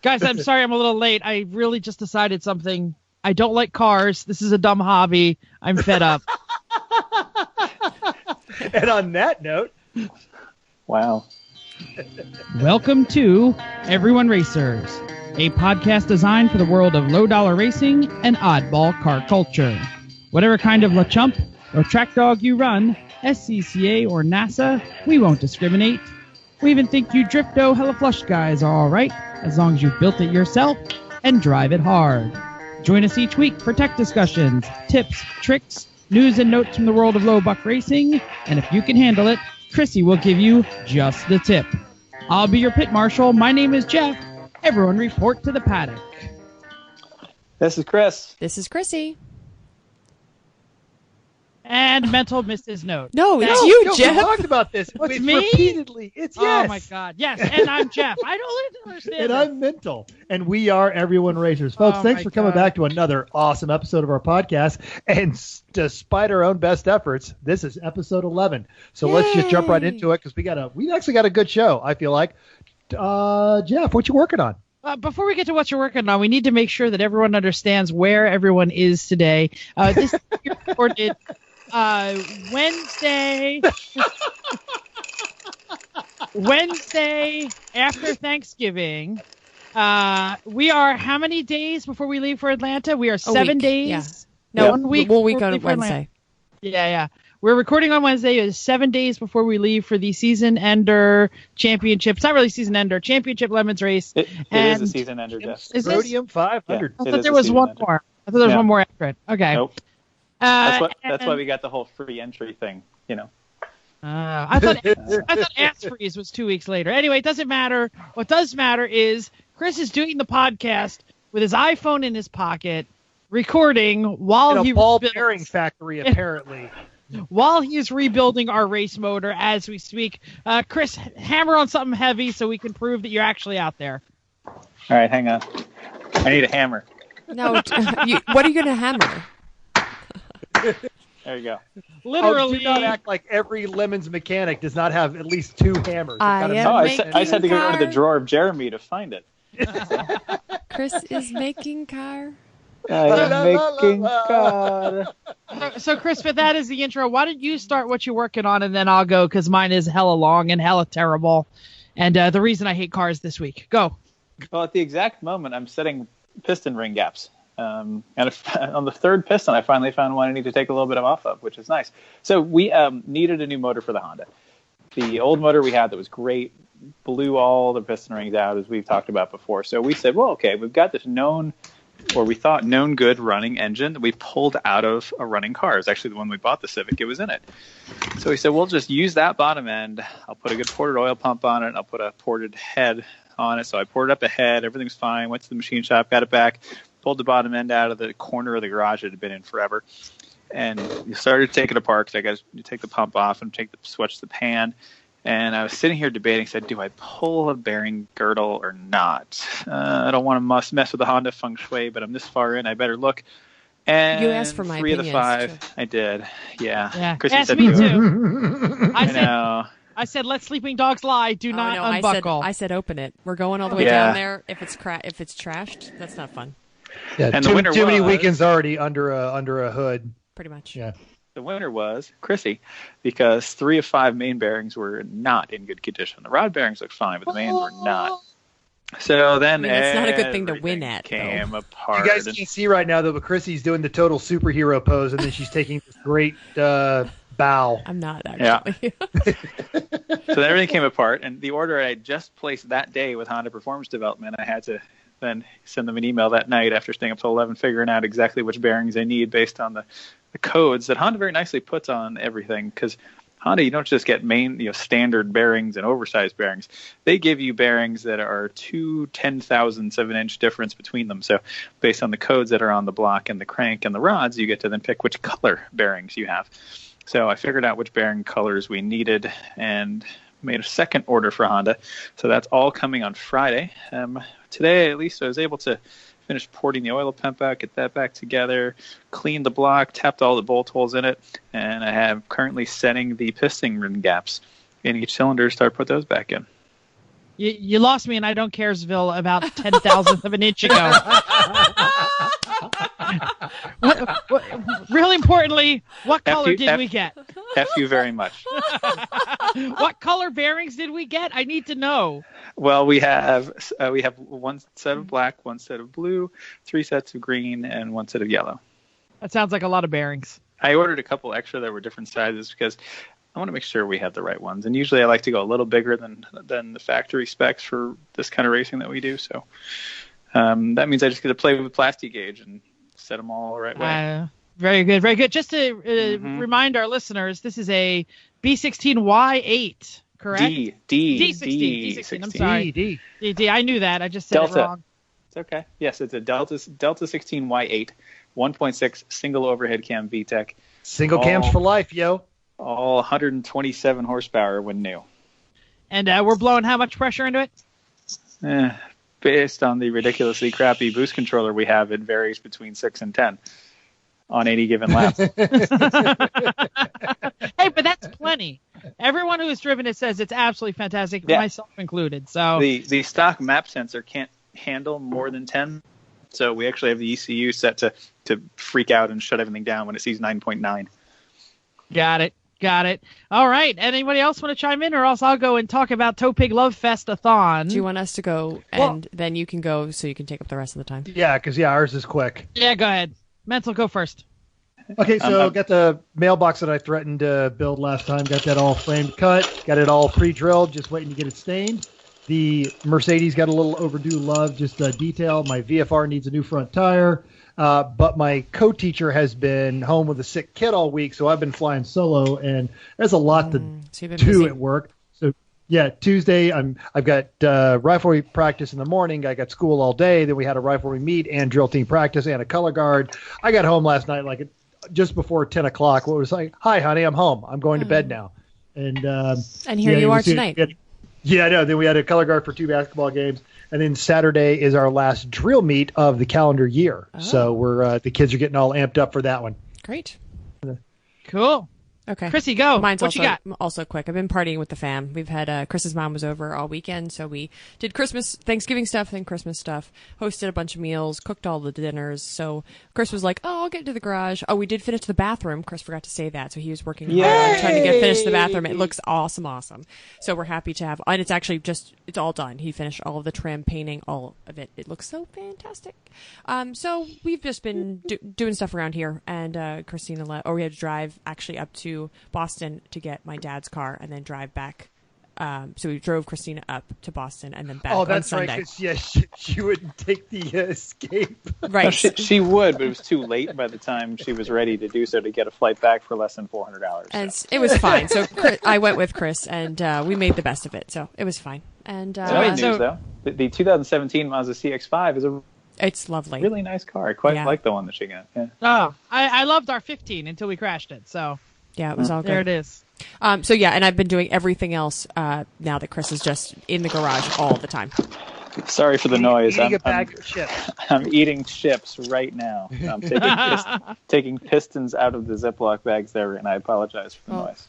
Guys, I'm sorry I'm a little late. I really just decided something. I don't like cars. This is a dumb hobby. I'm fed up. And on that note... Wow. Welcome to Everyone Racers, a podcast designed for the world of low-dollar racing and oddball car culture. Whatever kind of LeChump or track dog you run, SCCA or NASA, we won't discriminate. We even think you Drifto Hella Flush guys are alright, as long as you built it yourself and drive it hard. Join us each week for tech discussions, tips, tricks, news and notes from the world of low buck racing, and if you can handle it, Chrissy will give you just the tip. I'll be your pit marshal. My name is Jeff. Everyone report to the paddock. This is Chris. This is Chrissy. And Mental missed his note. No, it's you, Jeff. We talked about this. What's It's me? Repeatedly. It's yes. Oh, my God. Yes, and I'm Jeff. I don't understand And this. I'm Mental. And we are Everyone Racers. Folks, Oh, thanks my for coming God. back to another awesome episode of our podcast. And despite our own best efforts, this is episode 11. So let's just jump right into it because we actually got a good show, I feel like. Jeff, what you working on? Before we get to what you're working on, we need to make sure that everyone understands where everyone is today. This is recorded Wednesday after Thanksgiving. We are how many days before we leave for Atlanta? We are 7 days. Yeah. No, 1 week. One week before we on leave for Wednesday. Yeah. We're recording on Wednesday. It's 7 days before we leave for the season ender championship. It's not really season ender, championship lemons race. It is a season ender, Jeff. Is this? Rhodium 500. I It thought is there a was season one ender. more. I thought there was Yeah. one more after it. Okay. Nope. That's and- why we got the whole free entry thing, you know. I thought Ass Freeze was 2 weeks later. Anyway, it doesn't matter. What does matter is Chris is doing the podcast with his iPhone in his pocket, recording while In he a ball rebuilds- bearing factory, apparently. while he's rebuilding our race motor as we speak. Chris, hammer on something heavy so we can prove that you're actually out there. All right, hang on. I need a hammer. No, what are you going to hammer? There you go. Literally. Do not act like every Lemons mechanic does not have at least 2 hammers. I Gotta am- Oh, I making just had to go car. into the drawer of Jeremy to find it. Chris is making car. I am making car. So, Chris, for that is the intro. Why don't you start what you're working on, and then I'll go, because mine is hella long and hella terrible. And the reason I hate cars this week. Go. Well, at the exact moment, I'm setting piston ring gaps. And on the third piston, I finally found one I need to take a little bit off of, which is nice. So we needed a new motor for the Honda. The old motor we had that was great blew all the piston rings out, as we've talked about before. So we said, well, okay, we've got this known good running engine that we pulled out of a running car. It's actually the one we bought, the Civic. It was in it. So we said, we'll just use that bottom end. I'll put a good ported oil pump on it, and I'll put a ported head on it. So I ported up a head. Everything's fine. Went to the machine shop, got it back, pulled the bottom end out of the corner of the garage it had been in forever, and you started to take it apart because I got to take the pump off and switch the pan. And I was sitting here debating, said, do I pull a bearing girdle or not? I don't want to mess with the Honda feng shui, but I'm this far in. I better look. And You asked for my 3 of the opinion, 5, I did. Yeah. Chrissy Ask said me do it. too. I know. I said, let sleeping dogs lie. Do not no, unbuckle. I said open it. We're going all the way Yeah. down there. If it's trashed, that's not fun. Yeah, And the too winner many was- weekends already under a hood. Pretty much. Yeah. The winner was Chrissy, because 3 of 5 main bearings were not in good condition. The rod bearings looked fine, but the mains were not. So then That's not a good thing to win everything at, came though. apart. You guys can't see right now, though, but Chrissy's doing the total superhero pose, and then she's taking this great bow. I'm not, actually. So then everything came apart, and the order I had just placed that day with Honda Performance Development, I had to then send them an email that night after staying up till 11, figuring out exactly which bearings I need based on the codes that Honda very nicely puts on everything. Because Honda, you don't just get standard bearings and oversized bearings. They give you bearings that are 2 10,007-inch difference between them. So based on the codes that are on the block and the crank and the rods, you get to then pick which color bearings you have. So I figured out which bearing colors we needed and made a second order for Honda. So that's all coming on Friday. Today, at least, I was able to finish porting the oil pump out, get that back together, clean the block, tapped all the bolt holes in it, and I have currently setting the piston ring gaps in each cylinder to start put those back in. You lost me, and I don't caresville about 10,000th of an inch ago. Really importantly, what color did we get? F you very much. What color bearings did we get? I need to know. Well, we have one set of black, one set of blue, 3 sets of green, and 1 set of yellow. That sounds like a lot of bearings. I ordered a couple extra that were different sizes because I want to make sure we have the right ones. And usually I like to go a little bigger than the factory specs for this kind of racing that we do. So that means I just get to play with plastic gauge and set them all the right way. Very good, very good. Just to remind our listeners, this is a B16Y8, correct? D16. I'm sorry. D. I knew that. I just said Delta. it wrong. It's okay. Yes, it's a Delta 16Y8, 1.6 single overhead cam VTEC. Single cams for life, yo. All 127 horsepower when new. And we're blowing how much pressure into it? Based on the ridiculously crappy boost controller we have, it varies between 6 and 10 on any given lap. Hey, but that's plenty. Everyone who has driven it says it's absolutely fantastic, myself included. So the stock map sensor can't handle more than 10, so we actually have the ECU set to freak out and shut everything down when it sees 9.9. Got it. All right. Anybody else want to chime in, or else I'll go and talk about Toe Pig Love Fest-a-thon? Do you want us to go, and then you can go so you can take up the rest of the time? Yeah, because ours is quick. Yeah, go ahead. Mental, go first. Okay, so got the mailbox that I threatened to build last time. Got that all framed cut. Got it all pre-drilled, just waiting to get it stained. The Mercedes got a little overdue love, just detail. My VFR needs a new front tire. But my co-teacher has been home with a sick kid all week, so I've been flying solo, and there's a lot to do at work. So, yeah, Tuesday I've got riflery practice in the morning. I got school all day. Then we had a riflery meet and drill team practice and a color guard. I got home last night just before 10 o'clock. What was like, hi, honey, I'm home. I'm going to bed now. And here you are tonight. Yeah, I know. Then we had a color guard for 2 basketball games. And then Saturday is our last drill meet of the calendar year. Oh. So we're the kids are getting all amped up for that one. Great. Cool. Okay. Chrissy, go. Mine's what you got? Also quick. I've been partying with the fam. We've had Chris's mom was over all weekend, so we did Thanksgiving stuff, then Christmas stuff, hosted a bunch of meals, cooked all the dinners. So Chris was like, "Oh, I'll get into the garage." Oh, we did finish the bathroom. Chris forgot to say that, so he was working hard trying to finish the bathroom. It looks awesome. So we're happy to have, and it's actually it's all done. He finished all of the trim, painting, all of it. It looks so fantastic. So we've just been doing stuff around here, and Christina we had to drive actually up to Boston to get my dad's car and then drive back. So we drove Christina up to Boston and then back on Sunday. Right, 'cause, she wouldn't take the escape. Right. No, she would, but it was too late by the time she was ready to do so to get a flight back for less than $400. And it was fine. So I went with Chris, and we made the best of it. So it was fine. And news, though. The 2017 Mazda CX-5 is it's lovely. Really nice car. I quite like the one that she got. Yeah. Oh, I loved our 15 until we crashed it. So yeah, it was all good. There it is. So yeah, and I've been doing everything else now that Chris is just in the garage all the time. Sorry for the noise. Eating a bag of chips. I'm eating chips right now. I'm taking pistons out of the Ziploc bags there, and I apologize for the noise.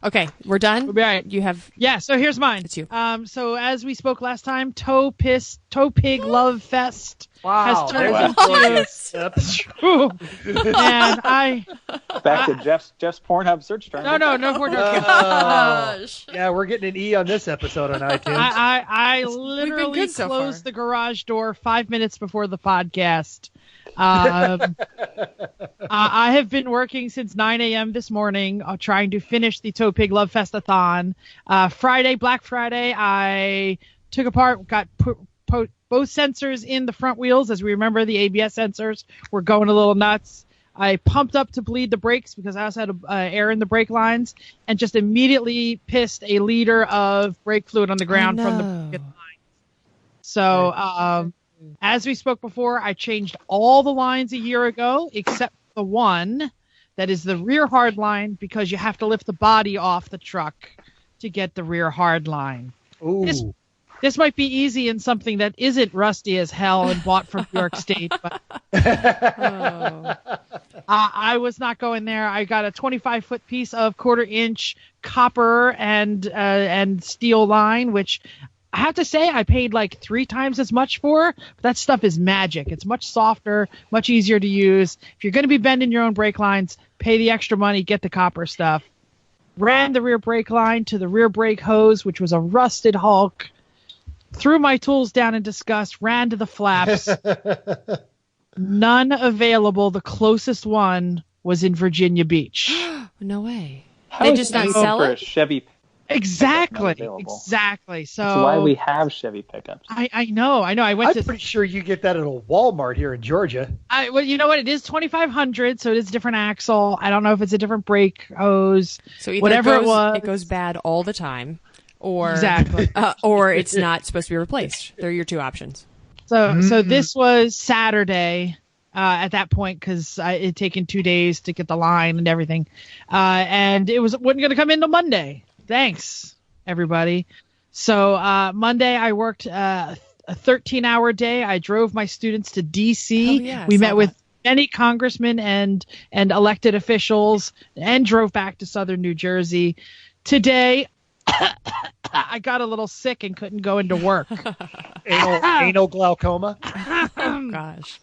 Okay, we're done. We'll be all right. You have so here's mine. It's you. So as we spoke last time, Toe Pig Love Fest has turned into and back to Jeff's Pornhub search term. No Pornhub. Gosh. Yeah, we're getting an E on this episode on iTunes. I literally closed the garage door 5 minutes before the podcast. I have been working since 9 a.m. this morning trying to finish the Toe Pig Love Fest-a-thon. Black Friday, I took apart, got both sensors in the front wheels. As we remember, the ABS sensors were going a little nuts. I pumped up to bleed the brakes because I also had air in the brake lines, and just immediately pissed a liter of brake fluid on the ground from the brake lines. So, as we spoke before, I changed all the lines a year ago, except the one that is the rear hard line, because you have to lift the body off the truck to get the rear hard line. Ooh. This might be easy in something that isn't rusty as hell and bought from New York State, but I was not going there. I got a 25-foot piece of 1/4-inch copper and steel line, which I have to say I paid like 3 times as much for, but that stuff is magic. It's much softer, much easier to use. If you're going to be bending your own brake lines, pay the extra money, get the copper stuff. Ran the rear brake line to the rear brake hose, which was a rusted Hulk. Threw my tools down in disgust, ran to the flaps. None available. The closest one was in Virginia Beach. No way. How They is just not anything sell for it? a Chevy? Exactly. Available. Exactly. So That's why we have Chevy pickups. I know. I went I'm to. pretty sure you get that at a Walmart here in Georgia. Well, you know what? It is 2,500, so it is a different axle. I don't know if it's a different brake hose. So either whatever it goes bad all the time, or Exactly. or it's not supposed to be replaced. They're your two options. So this was Saturday at that point because it had taken 2 days to get the line and everything, and it wasn't going to come in till Monday. Thanks, everybody. So Monday I worked a 13-hour day. I drove my students to D.C. Oh, yeah, I We saw met with that. many congressmen and elected officials and drove back to southern New Jersey. Today, I got a little sick and couldn't go into work. Anal glaucoma. Oh gosh.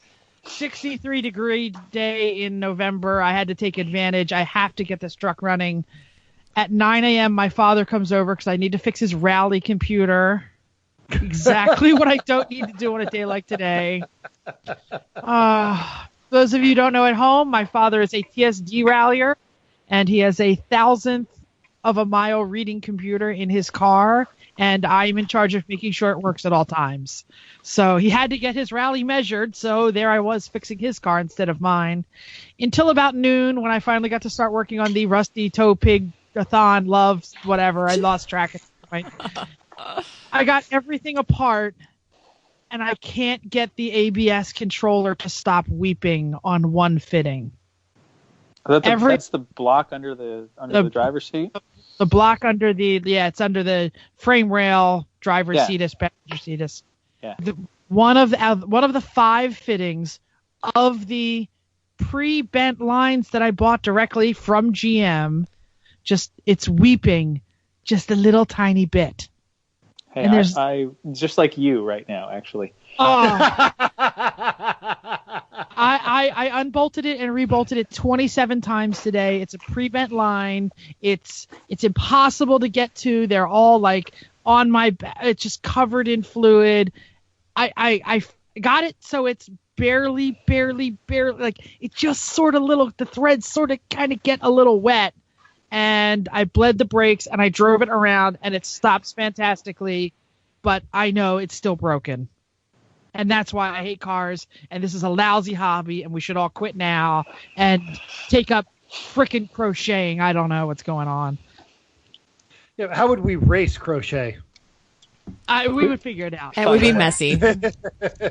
63-degree day in November. I had to take advantage. I have to get this truck running. At 9 a.m., my father comes over because I need to fix his rally computer. Exactly what I don't need to do on a day like today. Those of you who don't know at home, my father is a TSD rallier, and he has a 1,000th of a mile reading computer in his car, and I'm in charge of making sure it works at all times. So he had to get his rally measured, so there I was fixing his car instead of mine. Until about noon, when I finally got to start working on the Rusty Toe Pig-a-thon, loves, whatever. I lost track at the point. I got everything apart, and I can't get the ABS controller to stop weeping on one fitting. That's the block under the driver's seat? The block under it's under the frame rail, driver's seatus, passenger seatus. Yeah. One of the 5 fittings of the pre-bent lines that I bought directly from GM, it's weeping just a little tiny bit. Hey, And there's- I just like you right now, actually. Oh. I unbolted it and rebolted it 27 times today. It's a pre-bent line. It's impossible to get to. They're all like on my back. It's just covered in fluid. I got it so it's barely like it just sort of the threads sort of kind of get a little wet. And I bled the brakes and I drove it around and it stops fantastically, but I know it's still broken. And that's why I hate cars, and this is a lousy hobby, and we should all quit now and take up frickin' crocheting. I don't know what's going on. Yeah, how would we race crochet? We would figure it out. It would be messy.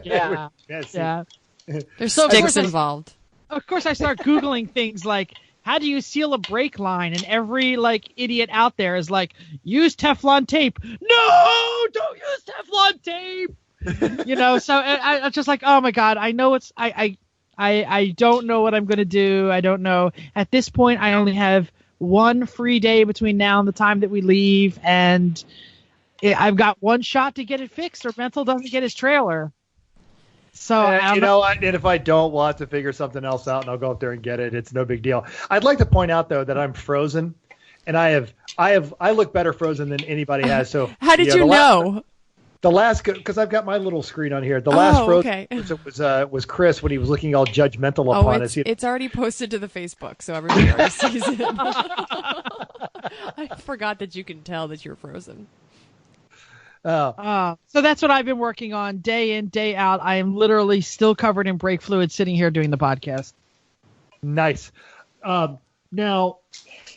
Yeah. Yes. Yeah. There's So, of sticks course, involved. Of course, I start Googling things like, how do you seal a brake line? And every idiot out there is like, use Teflon tape. No, don't use Teflon tape. So I'm just like, oh my God, I know I don't know what I'm going to do. I don't know. At this point, I only have one free day between now and the time that we leave. And I've got one shot to get it fixed or Mental doesn't get his trailer. So and if I don't, we'll have to figure something else out, and I'll go up there and get it. It's no big deal. I'd like to point out though that I'm frozen, and I look better frozen than anybody has. So How did you know? The last, because I've got my little screen on here. The last frozen okay. was Chris when he was looking all judgmental upon us. It's already posted to the Facebook, so everybody already sees it. I forgot that you can tell that you're frozen. So that's what I've been working on day in, day out. I am literally still covered in brake fluid sitting here doing the podcast. Nice. Now,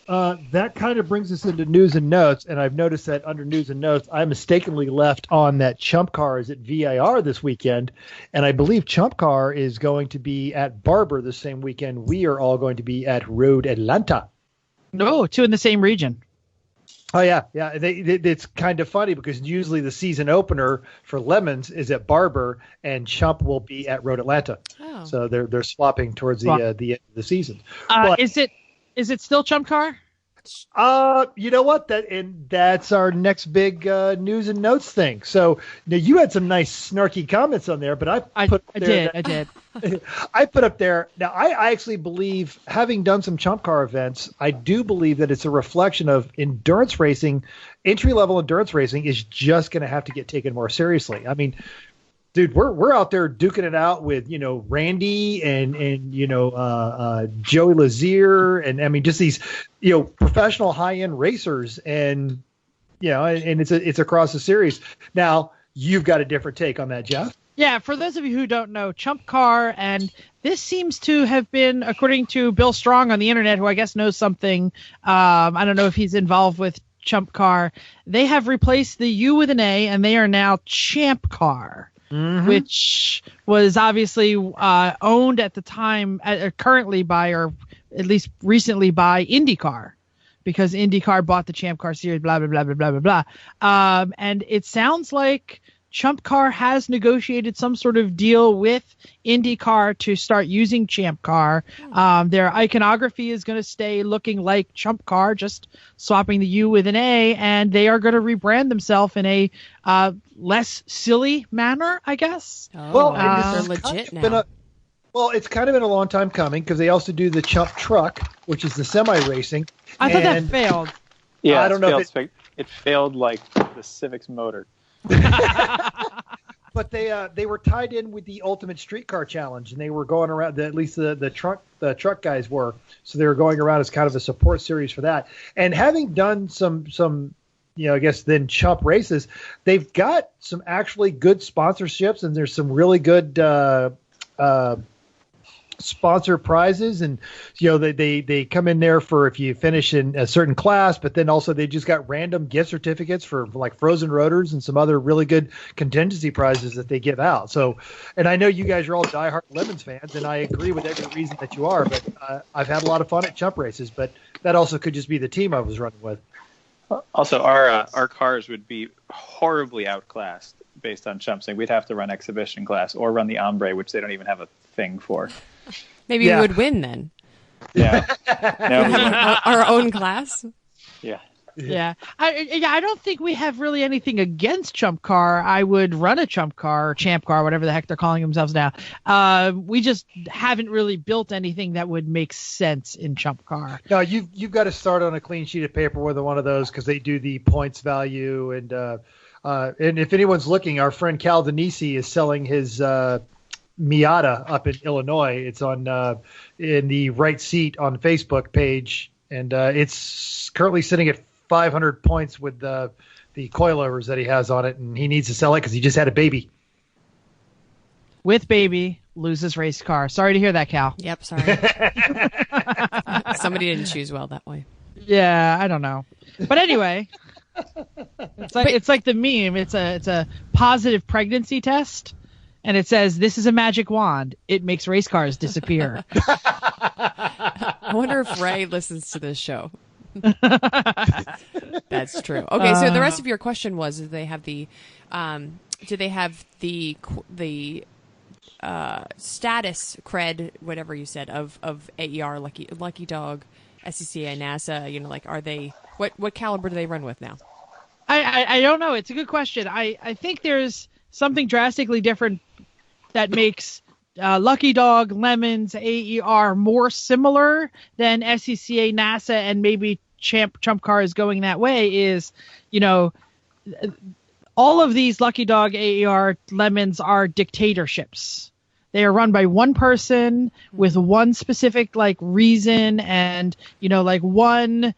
that kind of brings us into news and notes, and I've noticed that under news and notes, I mistakenly left on that Chump Car is at VIR this weekend, and I believe Chump Car is going to be at Barber the same weekend. We are all going to be at Road Atlanta. No, 2 in the same region. Oh, yeah. It's kind of funny because usually the season opener for Lemons is at Barber, and Chump will be at Road Atlanta. Oh. So they're swapping towards the end of the season. Is it still Chump Car? You know what? That's our next big news and notes thing. So now you had some nice snarky comments on there, but I did. I put up there. Now I actually believe, having done some chump car events, I do believe that it's a reflection of endurance racing. Entry level endurance racing is just going to have to get taken more seriously. I mean, dude, we're out there duking it out with, Randy and Joey Lazier, and I mean just these professional high end racers, and and it's across the series. Now you've got a different take on that, Jeff. Yeah, for those of you who don't know, Chump Car, and this seems to have been, according to Bill Strong on the internet, who I guess knows something. I don't know if he's involved with Chump Car. They have replaced the U with an A, and they are now Champ Car. Mm-hmm. Which was obviously owned at the time, currently by, or at least recently by, IndyCar, because IndyCar bought the Champ Car series, blah, blah, blah, blah, blah, blah, blah. And it sounds like Chump Car has negotiated some sort of deal with IndyCar to start using Champ Car. Their iconography is going to stay looking like Chump Car, just swapping the U with an A, and they are going to rebrand themselves in a less silly manner, I guess. Oh, they're legit now. It's kind of been a long time coming, because they also do the Chump Truck, which is the semi-racing. I thought that failed. Yeah, I don't know if it failed like the Civic's motor. But they were tied in with the Ultimate Streetcar Challenge, and they were going around. At least the truck guys were. So they were going around as kind of a support series for that. And having done some I guess then Chump races, they've got some actually good sponsorships, and there's some really good sponsor prizes, and they come in there for if you finish in a certain class, but then also they just got random gift certificates for like frozen rotors and some other really good contingency prizes that they give out. So, and I know you guys are all diehard Lemons fans, and I agree with every reason that you are, but I've had a lot of fun at Chump races, but that also could just be the team I was running with. Also, our cars would be horribly outclassed based on Chump saying we'd have to run exhibition class or run the Ombre, which they don't even have a thing for. Maybe we would win then. Yeah. Our own class. Yeah. Yeah. I don't think we have really anything against Chump Car. I would run a Chump Car or Champ Car, whatever the heck they're calling themselves now. We just haven't really built anything that would make sense in Chump Car. No, you've got to start on a clean sheet of paper with one of those, because they do the points value, and if anyone's looking, our friend Cal Denisi is selling his Miata up in Illinois. It's on in the right seat on the Facebook page, and it's currently sitting at 500 points with the coilovers that he has on it, and he needs to sell it because he just had a baby. With baby, loses race car. Sorry to hear that, Cal. Yep, sorry. Somebody didn't choose well that way. Yeah, I don't know. But anyway, it's like the meme. It's a positive pregnancy test. And it says, "This is a magic wand. It makes race cars disappear." I wonder if Ray listens to this show. That's true. Okay, so the rest of your question was: do they have the status cred, whatever you said, of AER, Lucky Dog, SCCA, NASA? Like, are they what caliber do they run with now? I don't know. It's a good question. I think there's something drastically different that makes Lucky Dog, Lemons, AER more similar than SCCA, NASA, and maybe Chump Car is going that way. Is all of these Lucky Dog, AER, Lemons are dictatorships. They are run by one person with one specific reason and one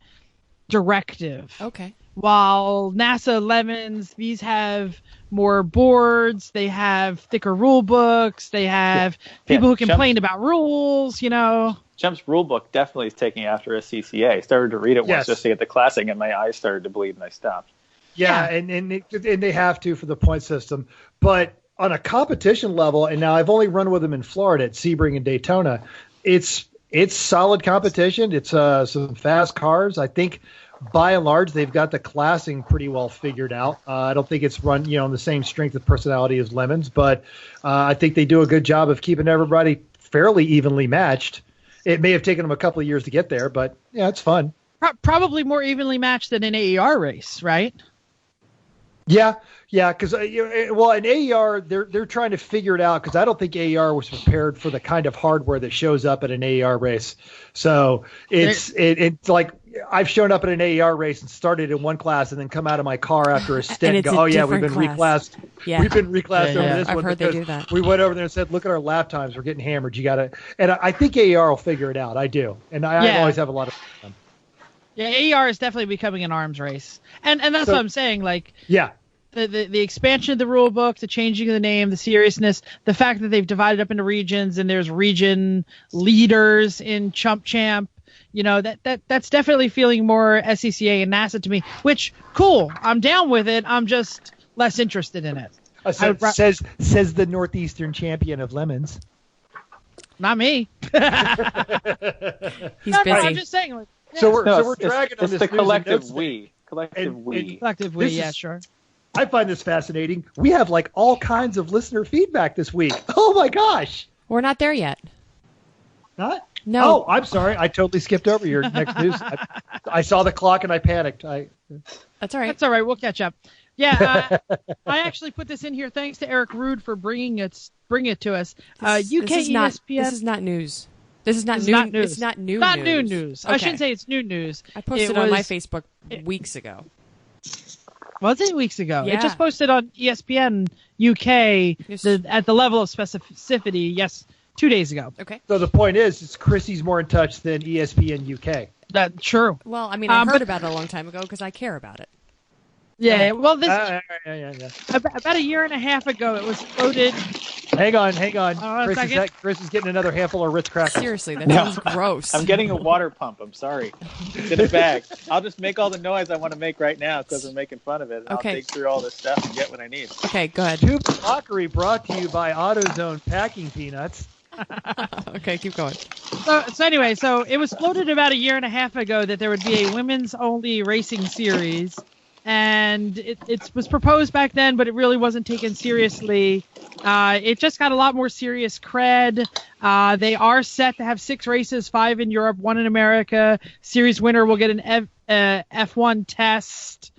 directive. Okay. While NASA, Lemons, these have more boards, they have thicker rule books, they have people who complain about rules, Chump's rule book definitely is taking after SCCA. I started to read it once just to get the classic, and my eyes started to bleed, and I stopped. Yeah. And they have to for the point system. But on a competition level, and now I've only run with them in Florida at Sebring and Daytona, it's solid competition. It's some fast cars. I think by and large, they've got the classing pretty well figured out. I don't think it's run, on the same strength of personality as Lemons, but I think they do a good job of keeping everybody fairly evenly matched. It may have taken them a couple of years to get there, but yeah, it's fun. probably more evenly matched than an AER race, right? Yeah, because an AER they're trying to figure it out because I don't think AER was prepared for the kind of hardware that shows up at an AER race. So it's like I've shown up at an AER race and started in one class and then come out of my car after a stint and go, oh yeah, we've been reclassed. Yeah. We've been reclassed over this I've one. heard they do that. We went over there and said, look at our lap times. We're getting hammered. You got to, and I think AER will figure it out. I do, and I always have a lot of fun. Yeah, AER is definitely becoming an arms race, and that's what I'm saying. Like, the expansion of the rule book, the changing of the name, the seriousness, the fact that they've divided up into regions and there's region leaders in Chump Champ. You know, that's definitely feeling more SCCA and NASA to me. Which cool, I'm down with it. I'm just less interested in it. Says the Northeastern champion of lemons. Not me. He's busy. I'm just saying. Like, yeah. So we're dragging on this. It's the collective we. Collective we. Collective we, yeah, sure. I find this fascinating. We have like all kinds of listener feedback this week. Oh my gosh. We're not there yet. Not? No. Oh, I'm sorry. I totally skipped over your next news. I saw the clock and I panicked. That's all right. That's all right. We'll catch up. Yeah, I actually put this in here thanks to Eric Rude for bringing it to us. UK ESPN. This is not news. This is not It's new. not news. It's not new. Not news. new news. Okay. I shouldn't say it's new news. I posted on my Facebook weeks ago. Was it weeks ago? Yeah. It just posted on ESPN UK Yes. at the level of specificity. Yes, 2 days ago. Okay. So the point is Chrissy's more in touch than ESPN UK. That's true. Well, I mean, I heard about it a long time ago because I care about it. Yeah. Well, this Yeah. about a year and a half ago, it was floated. Hang on. Chris is getting another handful of Ritz crackers. Seriously, that sounds gross. I'm getting a water pump. I'm sorry. It's in a bag. I'll just make all the noise I want to make right now because we're making fun of it. And Okay. I'll dig through all this stuff and get what I need. Okay, go ahead. Tube Mockery brought to you by AutoZone Packing Peanuts. Okay, keep going. So anyway, it was floated about a year and a half ago that there would be a women's only racing series. And it was proposed back then, but it really wasn't taken seriously. It just got a lot more serious cred. They are set to have 6 races, 5 in Europe, 1 in America. Series winner will get an F1 test.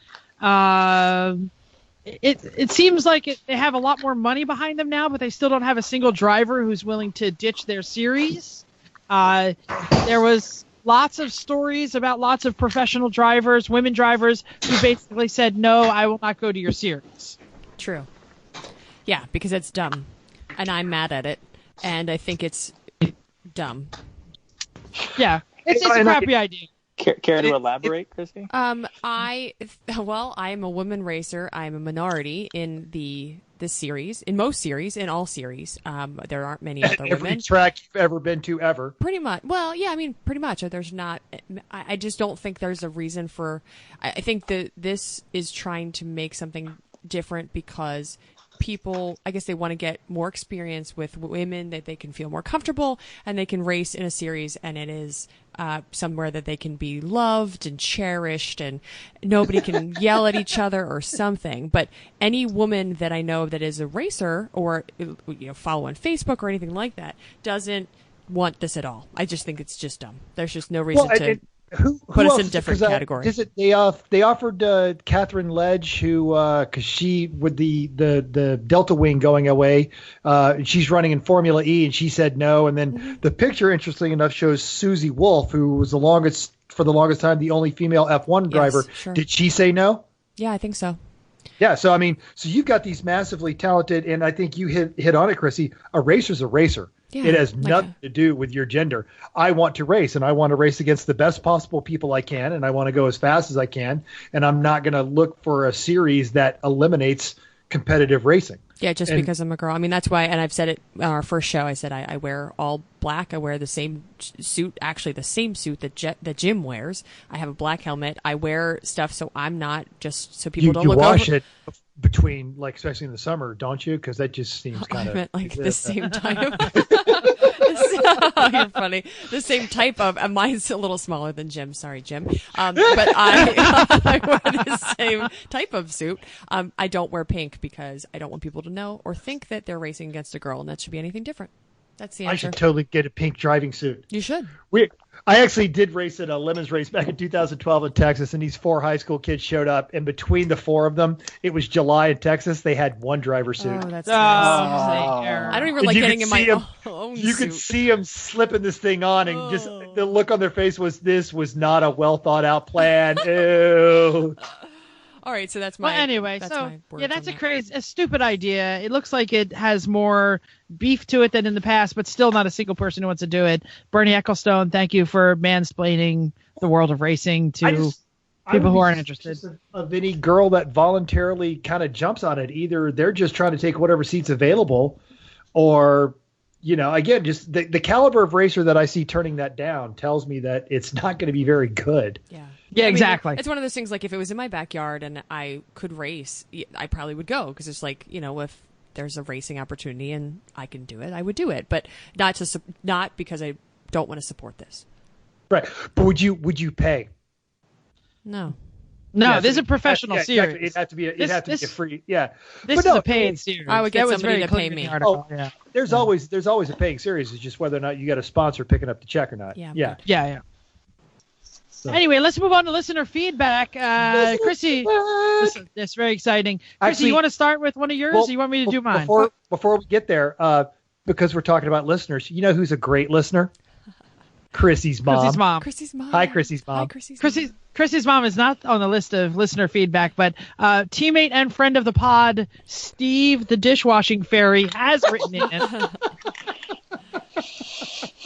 It seems like they have a lot more money behind them now, but they still don't have a single driver who's willing to ditch their series. There was lots of stories about lots of professional drivers, women drivers, who basically said, no, I will not go to your series. True. Yeah, because it's dumb. And I'm mad at it. And I think it's dumb. Yeah, it's a crappy idea. Care to elaborate, Christy? I am a woman racer. I'm a minority in this series, in most series, in all series. There aren't many other Every women. track you've ever been to ever. Pretty much. Well, yeah, I mean, pretty much. There's not. I just don't think there's a reason for. I think that this is trying to make something different because people, I guess, they want to get more experience with women, that they can feel more comfortable and they can race in a series, and it is somewhere that they can be loved and cherished and nobody can yell at each other or something. But any woman that I know that is a racer or follow on Facebook or anything like that doesn't want this at all. I just think it's just dumb. There's just no reason to put us in different categories. They offered Catherine Ledge, who because she with the Delta Wing going away, she's running in Formula E, and she said no. And then the picture, interesting enough, shows Susie Wolf, who was for the longest time the only female F1 driver. Yes, sure. Did she say no? Yeah, I think so. Yeah, so I mean, you've got these massively talented, and I think you hit on it, Chrissy. A racer's a racer. Yeah, it has nothing to do with your gender. I want to race, and I want to race against the best possible people I can, and I want to go as fast as I can, and I'm not going to look for a series that eliminates competitive racing. Yeah, because I'm a girl. I mean, that's why, and I've said it on our first show, I said I wear all black. I wear the same suit, actually the same suit that Jim wears. I have a black helmet. I wear stuff so I'm not just so people don't look over. You wash it between, like, especially in the summer, don't you? Because that just seems kind of... I meant like the same type. You're funny. The same type of... mine's a little smaller than Jim. Sorry, Jim. But I wear the same type of suit. I don't wear pink because I don't want people to know or think that they're racing against a girl, and that should be anything different. That's the I answer. should totally get a pink driving suit. You should. I actually did race at a Lemons race back in 2012 in Texas, and these 4 high school kids showed up, and between the 4 of them, it was July in Texas. They had one driver suit. Oh, that's Oh, nice. I don't even And like you getting could in my see 'em- own You suit. could see them slipping this thing on, and just the look on their face was, this was not a well thought out plan. Ew. All right, so that's my. Well, anyway, that's so my words yeah, that's on a stupid idea. It looks like it has more beef to it than in the past, but still not a single person who wants to do it. Bernie Ecclestone, thank you for mansplaining the world of racing to people who aren't interested. Of any girl that voluntarily kind of jumps on it, either they're just trying to take whatever seat's available, or again, just the caliber of racer that I see turning that down tells me that it's not going to be very good. Yeah. Yeah, I mean, exactly. It's one of those things, like, if it was in my backyard and I could race, I probably would go, because it's like, if there's a racing opportunity and I can do it, I would do it. But not because I don't want to support this. Right. But would you pay? No. No, Yeah, this is so a professional exactly. series. It'd have to be a free. Yeah. This But is no, a paid series. I would get That was somebody very to pay clear in the me. article. Oh, Yeah. There's always a paying series. It's just whether or not you got a sponsor picking up the check or not. Yeah. Yeah. Yeah. So. Anyway, let's move on to listener feedback. Chrissy, that's very exciting. Chrissy, Actually, you want to start with one of yours, or you want me to do mine? Before we get there, because we're talking about listeners, you know who's a great listener? Chrissy's mom. Chrissy's mom. Hi, Chrissy's mom. Hi, Chrissy's mom. Chrissy's mom is not on the list of listener feedback, but teammate and friend of the pod, Steve the dishwashing fairy, has written in.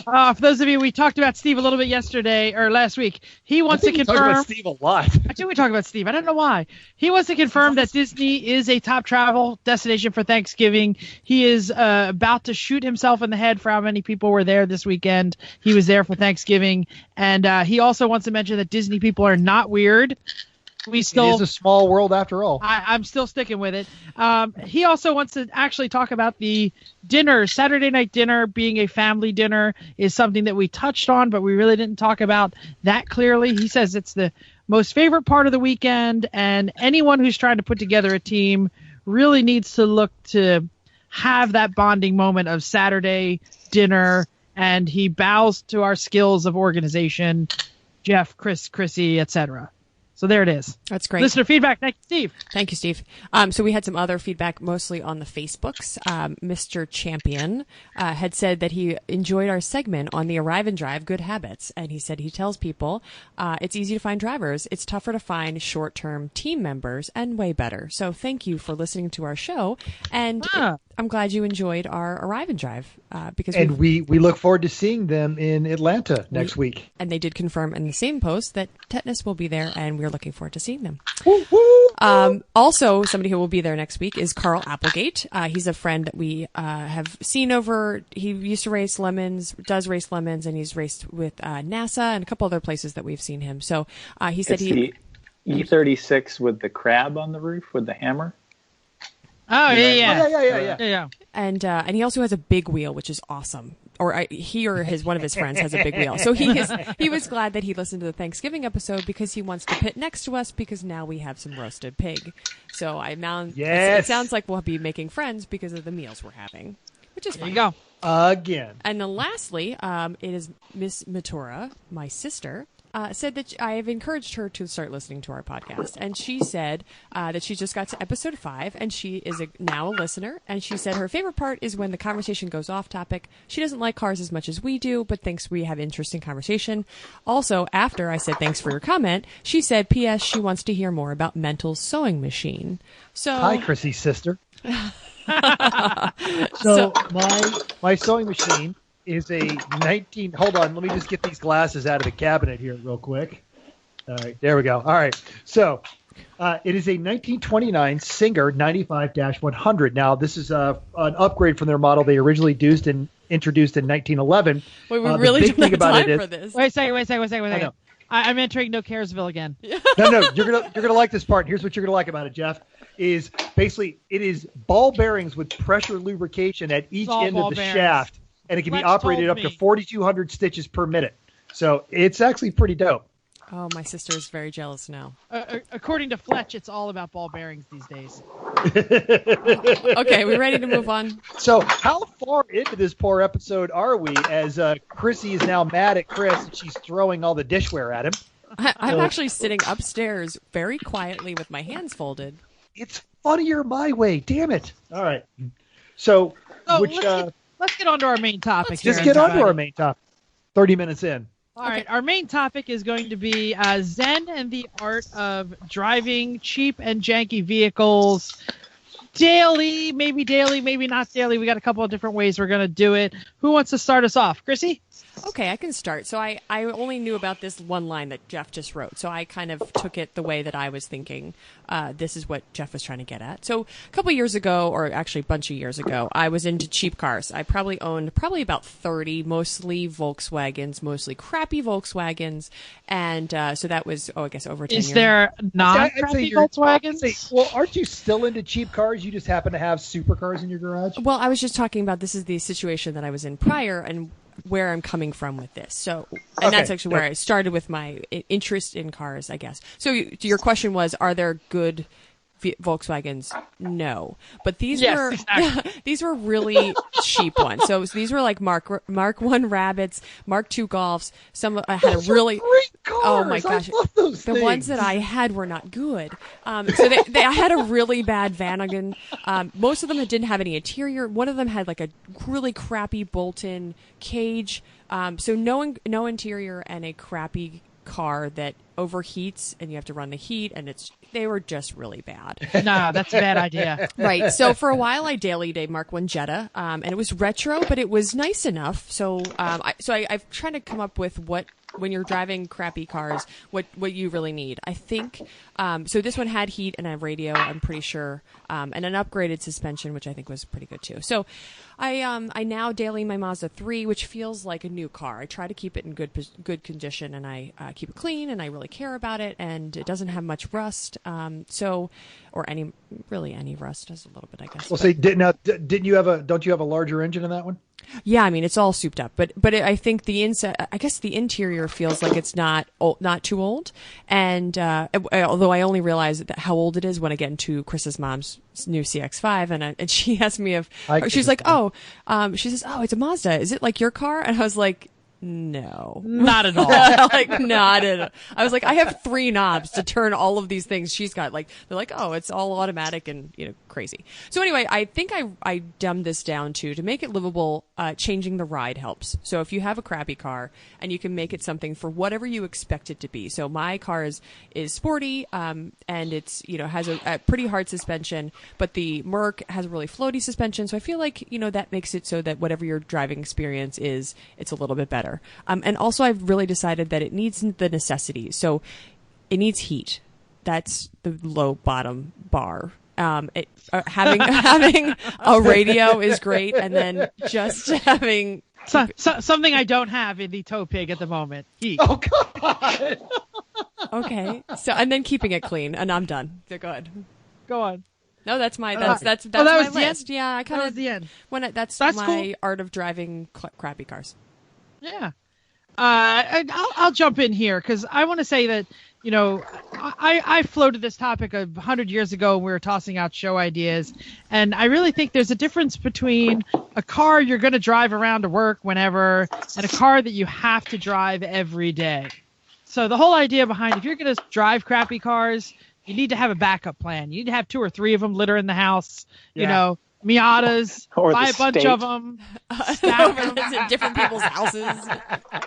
For those of you, we talked about Steve a little bit yesterday or last week. He wants to confirm. We talk about Steve a lot. I think we talk about Steve. I don't know why. He wants to confirm that Disney is a top travel destination for Thanksgiving. He is about to shoot himself in the head for how many people were there this weekend. He was there for Thanksgiving. And he also wants to mention that Disney people are not weird. It is a small world after all. I'm still sticking with it. He also wants to actually talk about the dinner. Saturday night dinner being a family dinner is something that we touched on, but we really didn't talk about that clearly. He says it's the most favorite part of the weekend, and anyone who's trying to put together a team really needs to look to have that bonding moment of Saturday dinner, and he bows to our skills of organization, Jeff, Chrissy, etc. So there it is. That's great. Listener feedback. Thank you, Steve. Thank you, Steve. So we had some other feedback, mostly on the Facebooks. Mr. Champion had said that he enjoyed our segment on the Arrive and Drive Good Habits. And he said he tells people it's easy to find drivers. It's tougher to find short-term team members and way better. So thank you for listening to our show. And I'm glad you enjoyed our Arrive and Drive. And we look forward to seeing them in Atlanta next week. And they did confirm in the same post that Tetanus will be there, and we're looking forward to seeing them. Also, somebody who will be there next week is Carl Applegate. He's a friend that we have seen over. He used to race Lemons, does race Lemons, and he's raced with NASA and a couple other places that we've seen him. So he said the E36 with the crab on the roof with the hammer. Oh, yeah. And he also has a big wheel, which is awesome. Or he or one of his friends has a big wheel. So he was glad that he listened to the Thanksgiving episode because he wants to pit next to us because now we have some roasted pig. So it sounds like we'll be making friends because of the meals we're having, which is fun. There you go. Again. And then lastly, it is Miss Matura, my sister, said that I have encouraged her to start listening to our podcast. And she said that she just got to episode 5, and she is now a listener. And she said her favorite part is when the conversation goes off topic. She doesn't like cars as much as we do, but thinks we have interesting conversation. Also, after I said thanks for your comment, she said, P.S. she wants to hear more about Mental's sewing machine. So hi, Chrissy's sister. So my sewing machine is a 19. Hold on, let me just get these glasses out of the cabinet here real quick. All right, there we go. All right, so it is a 1929 Singer 95-100. Now this is an upgrade from their model they originally introduced in 1911. Wait, we really don't have time for this. Wait a second. I'm entering No Caresville again. No, you're gonna like this part. Here's what you're gonna like about it, Jeff. Is basically it is ball bearings with pressure lubrication at each end of the shaft. And it can be operated up to 4,200 stitches per minute. So it's actually pretty dope. Oh, my sister's very jealous now. According to Fletch, it's all about ball bearings these days. Okay, we ready to move on? So how far into this poor episode are we as Chrissy is now mad at Chris and she's throwing all the dishware at him? I'm actually sitting upstairs very quietly with my hands folded. It's funnier my way. Damn it. All right. So, let's get on to our main topic. Just get on to our main topic. 30 minutes in. All right, our main topic is going to be Zen and the art of driving cheap and janky vehicles daily, maybe not daily. We got a couple of different ways we're going to do it. Who wants to start us off? Chrissy? Okay, I can start. So I only knew about this one line that Jeff just wrote, so I kind of took it the way that I was thinking this is what Jeff was trying to get at. So a couple years ago, or actually a bunch of years ago, I was into cheap cars. I probably owned about 30, mostly Volkswagens, mostly crappy Volkswagens, and so that was, I guess over 10 years. Is there non-crappy Volkswagens? Well, aren't you still into cheap cars? You just happen to have supercars in your garage? Well, I was just talking about this is the situation that I was in prior, and where I'm coming from with this. So, and that's actually where I started with my interest in cars, I guess. So your question was, are there good Volkswagens? No, but these were exactly. these were really cheap ones. So these were like Mark I Rabbits, Mark II Golfs. Some I had those a really great cars. Oh my gosh, I love those the things. ones that I had were not good. So I had a really bad Vanagon. Most of them didn't have any interior. One of them had like a really crappy bolt-in cage. So no interior and a crappy car that overheats and you have to run the heat, and they were just really bad. No, that's a bad idea. Right. So for a while I dailied a Mark I Jetta, and it was retro, but it was nice enough. So I've tried to come up with what, when you're driving crappy cars, what you really need. I think so this one had heat and a radio, I'm pretty sure, and an upgraded suspension, which I think was pretty good too. So I now daily my Mazda 3, which feels like a new car. I try to keep it in good condition, and I keep it clean, and I really care about it, and it doesn't have much rust. Or any rust, has a little bit, I guess. Well, don't you have a larger engine in that one? Yeah, I mean it's all souped up, but I think the inside, I guess the interior feels like it's not too old, and although I only realize how old it is when I get into Chris's mom's new CX-5, and she asked me she's like, she says, it's a Mazda, is it like your car? And I was like, no, not at all. Like, not at all. I was like, I have 3 knobs to turn all of these things she's got. Like, they're like, it's all automatic and, crazy. So anyway, I think I dumbed this down to make it livable. Changing the ride helps. So if you have a crappy car and you can make it something for whatever you expect it to be. So my car is sporty, and it's, has a pretty hard suspension, but the Merc has a really floaty suspension. So I feel like, that makes it so that whatever your driving experience is, it's a little bit better. And also I've really decided that it needs the necessities. So it needs heat. That's the low bottom bar. Having a radio is great, and then just having something I don't have in the tow pig at the moment. Heat. Oh God. Okay. So, and then keeping it clean, and I'm done. Go ahead. Go on. No, that's my that my was the list. end? Yeah, I kind That of was the end. That's my cool. art of driving crappy cars. Yeah. I'll jump in here because I want to say that, I floated this topic 100 years ago when we were tossing out show ideas. And I really think there's a difference between a car you're going to drive around to work whenever and a car that you have to drive every day. So the whole idea behind, if you're going to drive crappy cars, you need to have a backup plan. You need to have 2 or 3 of them litter in the house, Miatas, Or buy a the bunch state. of them, stack them. It's in different people's houses.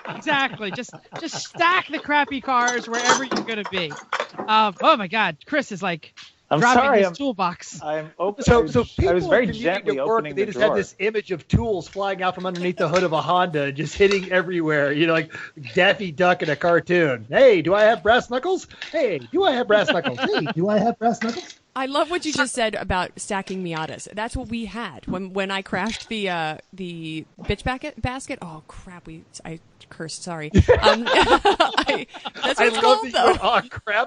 Exactly. Just stack the crappy cars wherever you're going to be. Oh my God, Chris is like I'm dropping sorry. his toolbox. I'm open. So people I was very commuting gently to work, opening they the just drawer. had this image of tools flying out from underneath the hood of a Honda, just hitting everywhere. Like Daffy Duck in a cartoon. Hey, do I have brass knuckles? Hey, do I have brass knuckles? Hey, do I have brass knuckles? I love what you just said about stacking Miatas. That's what we had when I crashed the bitch basket. Oh crap! I cursed. Sorry. That's what it's love called, that you though.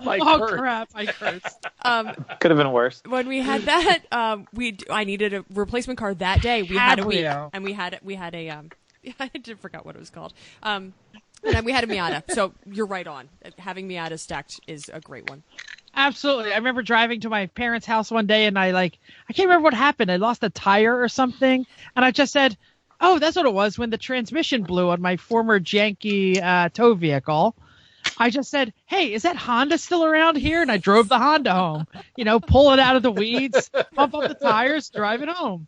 went, oh crap! I cursed. Could have been worse. When we had that, I needed a replacement car that day. We had a week, Cabrio. and we had a I forgot what it was called. And we had a Miata, so you're right on. Having Miata stacked is a great one. Absolutely. I remember driving to my parents' house one day, and I can't remember what happened. I lost a tire or something, and I just said, "Oh, that's what it was." When the transmission blew on my former janky tow vehicle, I just said, "Hey, is that Honda still around here?" And I drove the Honda home. Pull it out of the weeds, pump up the tires, drive it home.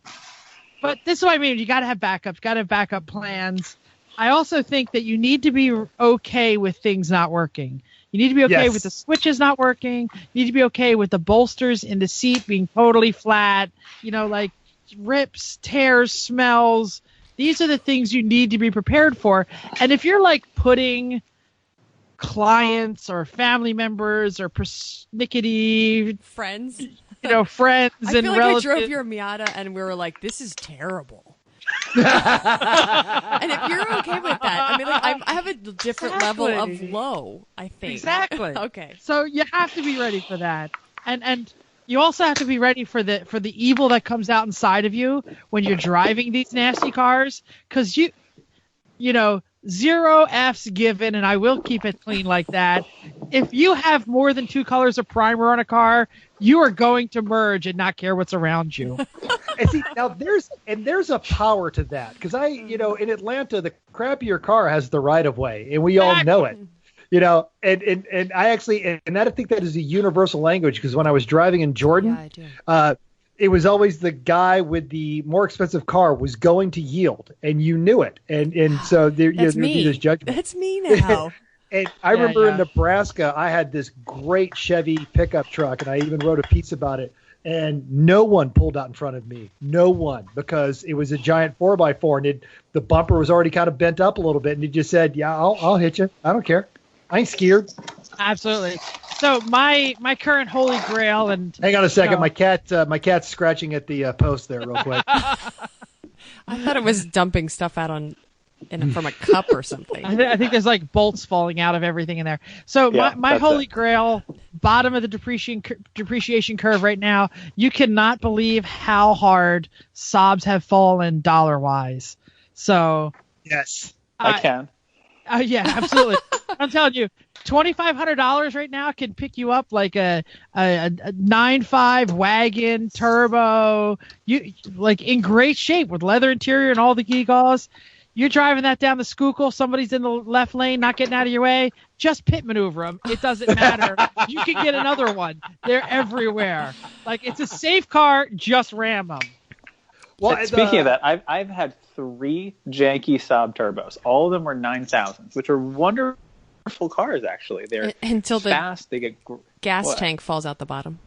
But this is what I mean. You got to have backups. Got to have backup plans. I also think that you need to be okay with things not working. You need to be okay with the switches not working. You need to be okay with the bolsters in the seat being totally flat. Like rips, tears, smells. These are the things you need to be prepared for. And if you're putting clients or family members or persnickety friends, friends I feel and like relatives. I drove your Miata and we were like, this is terrible. And if you're okay with that, I mean, I have a different level of low, I think. Exactly. Okay. So you have to be ready for that. And you also have to be ready for the evil that comes out inside of you when you're driving these nasty cars. Because zero F's given, and I will keep it clean like that. If you have more than 2 colors of primer on a car, you are going to merge and not care what's around you. And see, now there's a power to that, because in Atlanta, the crappier car has the right of way, and we all know it. And I actually, and I think that is a universal language, because when I was driving in Jordan, it was always the guy with the more expensive car was going to yield, and you knew it, and so there'd be this judgment. That's me now. And I remember in Nebraska, I had this great Chevy pickup truck, and I even wrote a piece about it. And no one pulled out in front of me. No one, because it was a giant 4x4, and the bumper was already kind of bent up a little bit. And he just said, "Yeah, I'll hit you. I don't care. I ain't scared." Absolutely. So my current holy grail, and hang on a second, my cat's scratching at the post there real quick. I thought it was dumping stuff out from a cup or something. I think there's bolts falling out of everything in there. So my holy grail, bottom of the depreciation curve right now, you cannot believe how hard Saabs have fallen dollar-wise. So yes, I can. Yeah, absolutely. I'm telling you, $2,500 right now can pick you up like a 9.5 wagon turbo. You in great shape with leather interior and all the gewgaws. You're driving that down the Schuylkill, somebody's in the left lane, not getting out of your way, just pit maneuver them. It doesn't matter. You can get another one. They're everywhere. It's a safe car, just ram them. Well, speaking of that, I've had 3 janky Saab turbos. All of them were 9,000s, which are wonderful cars, actually. They're until fast. They get gas tank falls out the bottom.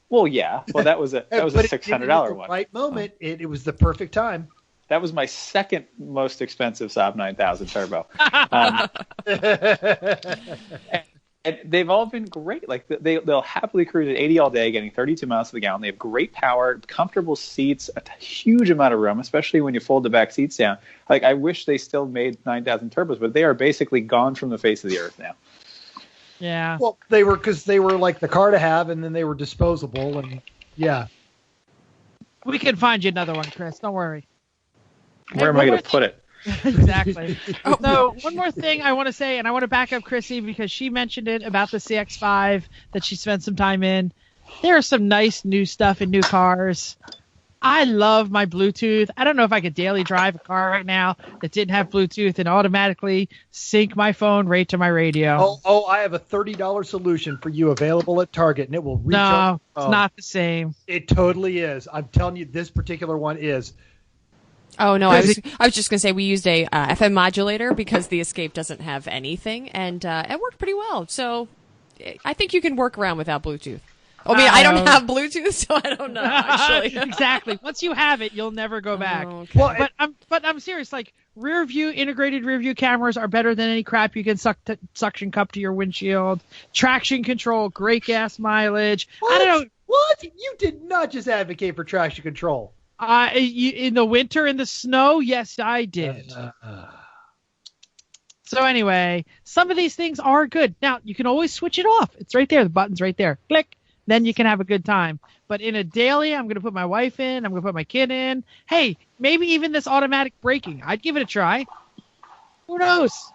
Well, yeah. Well, that was a $600 one. Right moment. It was the perfect time. That was my second most expensive Saab 9000 turbo. And they've all been great. They'll happily cruise at 80 all day, getting 32 miles to the gallon. They have great power, comfortable seats, a huge amount of room, especially when you fold the back seats down. I wish they still made 9000 turbos, but they are basically gone from the face of the earth now. Yeah. Well, they were the car to have, and then they were disposable, and yeah. We can find you another one, Chris. Don't worry. Where am I going to put it? Exactly. So one more thing I want to say, and I want to back up Chrissy because she mentioned it about the CX-5 that she spent some time in. There are some nice new stuff in new cars. I love my Bluetooth. I don't know if I could daily drive a car right now that didn't have Bluetooth and automatically sync my phone right to my radio. Oh, I have a $30 solution for you available at Target, and it will reach. No, it's not the same. It totally is. I'm telling you, this particular one is. Oh no, I was just gonna say we used a FM modulator because the Escape doesn't have anything, and it worked pretty well. So I think you can work around without Bluetooth. I mean, I don't have Bluetooth, so I don't know. Actually, exactly. Once you have it, you'll never go back. Okay. Well, but I'm serious. Integrated rear view cameras are better than any crap you can suction cup to your windshield. Traction control, great gas mileage. What? I don't know. What? You did not just advocate for traction control. In the winter, in the snow, yes, I did. So anyway, some of these things are good. Now, you can always switch it off. It's right there. The button's right there. Click. Then you can have a good time. But in a daily, I'm going to put my wife in. I'm going to put my kid in. Hey, maybe even this automatic braking. I'd give it a try. Who knows?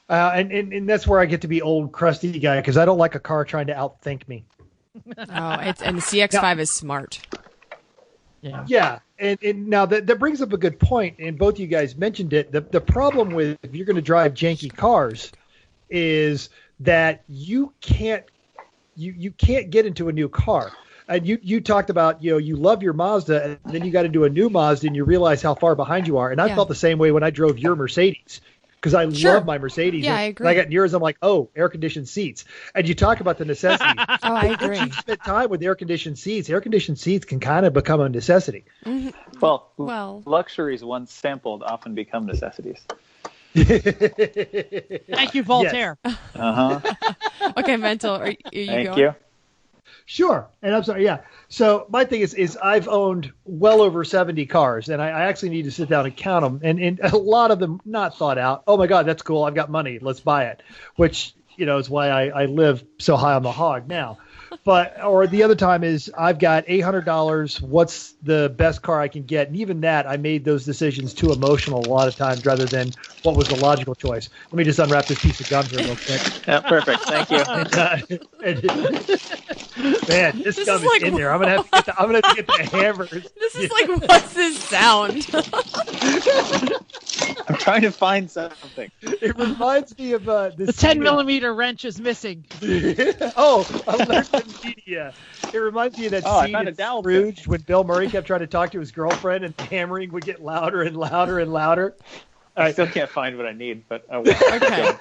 And that's where I get to be old crusty guy because I don't like a car trying to outthink me. And the CX-5 is smart. Yeah. And now that brings up a good point, and both you guys mentioned it. The problem with if you're going to drive janky cars is that you can't get into a new car. And you talked about, you love your Mazda, and then you got into a new Mazda, and you realize how far behind you are. And I felt the same way when I drove your Mercedes. Because I love my Mercedes. Yeah, I agree. When I got yours, I'm like, air-conditioned seats. And you talk about the necessity. I agree. Once you spend time with air-conditioned seats can kind of become a necessity. Mm-hmm. Well, luxuries once sampled often become necessities. Thank you, Voltaire. Yes. Uh-huh. Okay, Mental, are you Thank going? you. Sure. And I'm sorry, yeah. So my thing is I've owned well over 70 cars, and I actually need to sit down and count them. And a lot of them not thought out. Oh, my God, that's cool. I've got money. Let's buy it, which, is why I live so high on the hog now. Or the other time is I've got $800. What's the best car I can get? And even that, I made those decisions too emotional a lot of times rather than what was the logical choice. Let me just unwrap this piece of gum here real quick. Yeah, perfect. Thank you. Man, this gum is in there. I'm gonna have to get the hammers. This is like, what's this sound? I'm trying to find something. It reminds me of the 10mm wrench is missing. Alert the media. It reminds me of that scene in Scrooge when Bill Murray kept trying to talk to his girlfriend and the hammering would get louder and louder and louder. I still can't find what I need, but okay.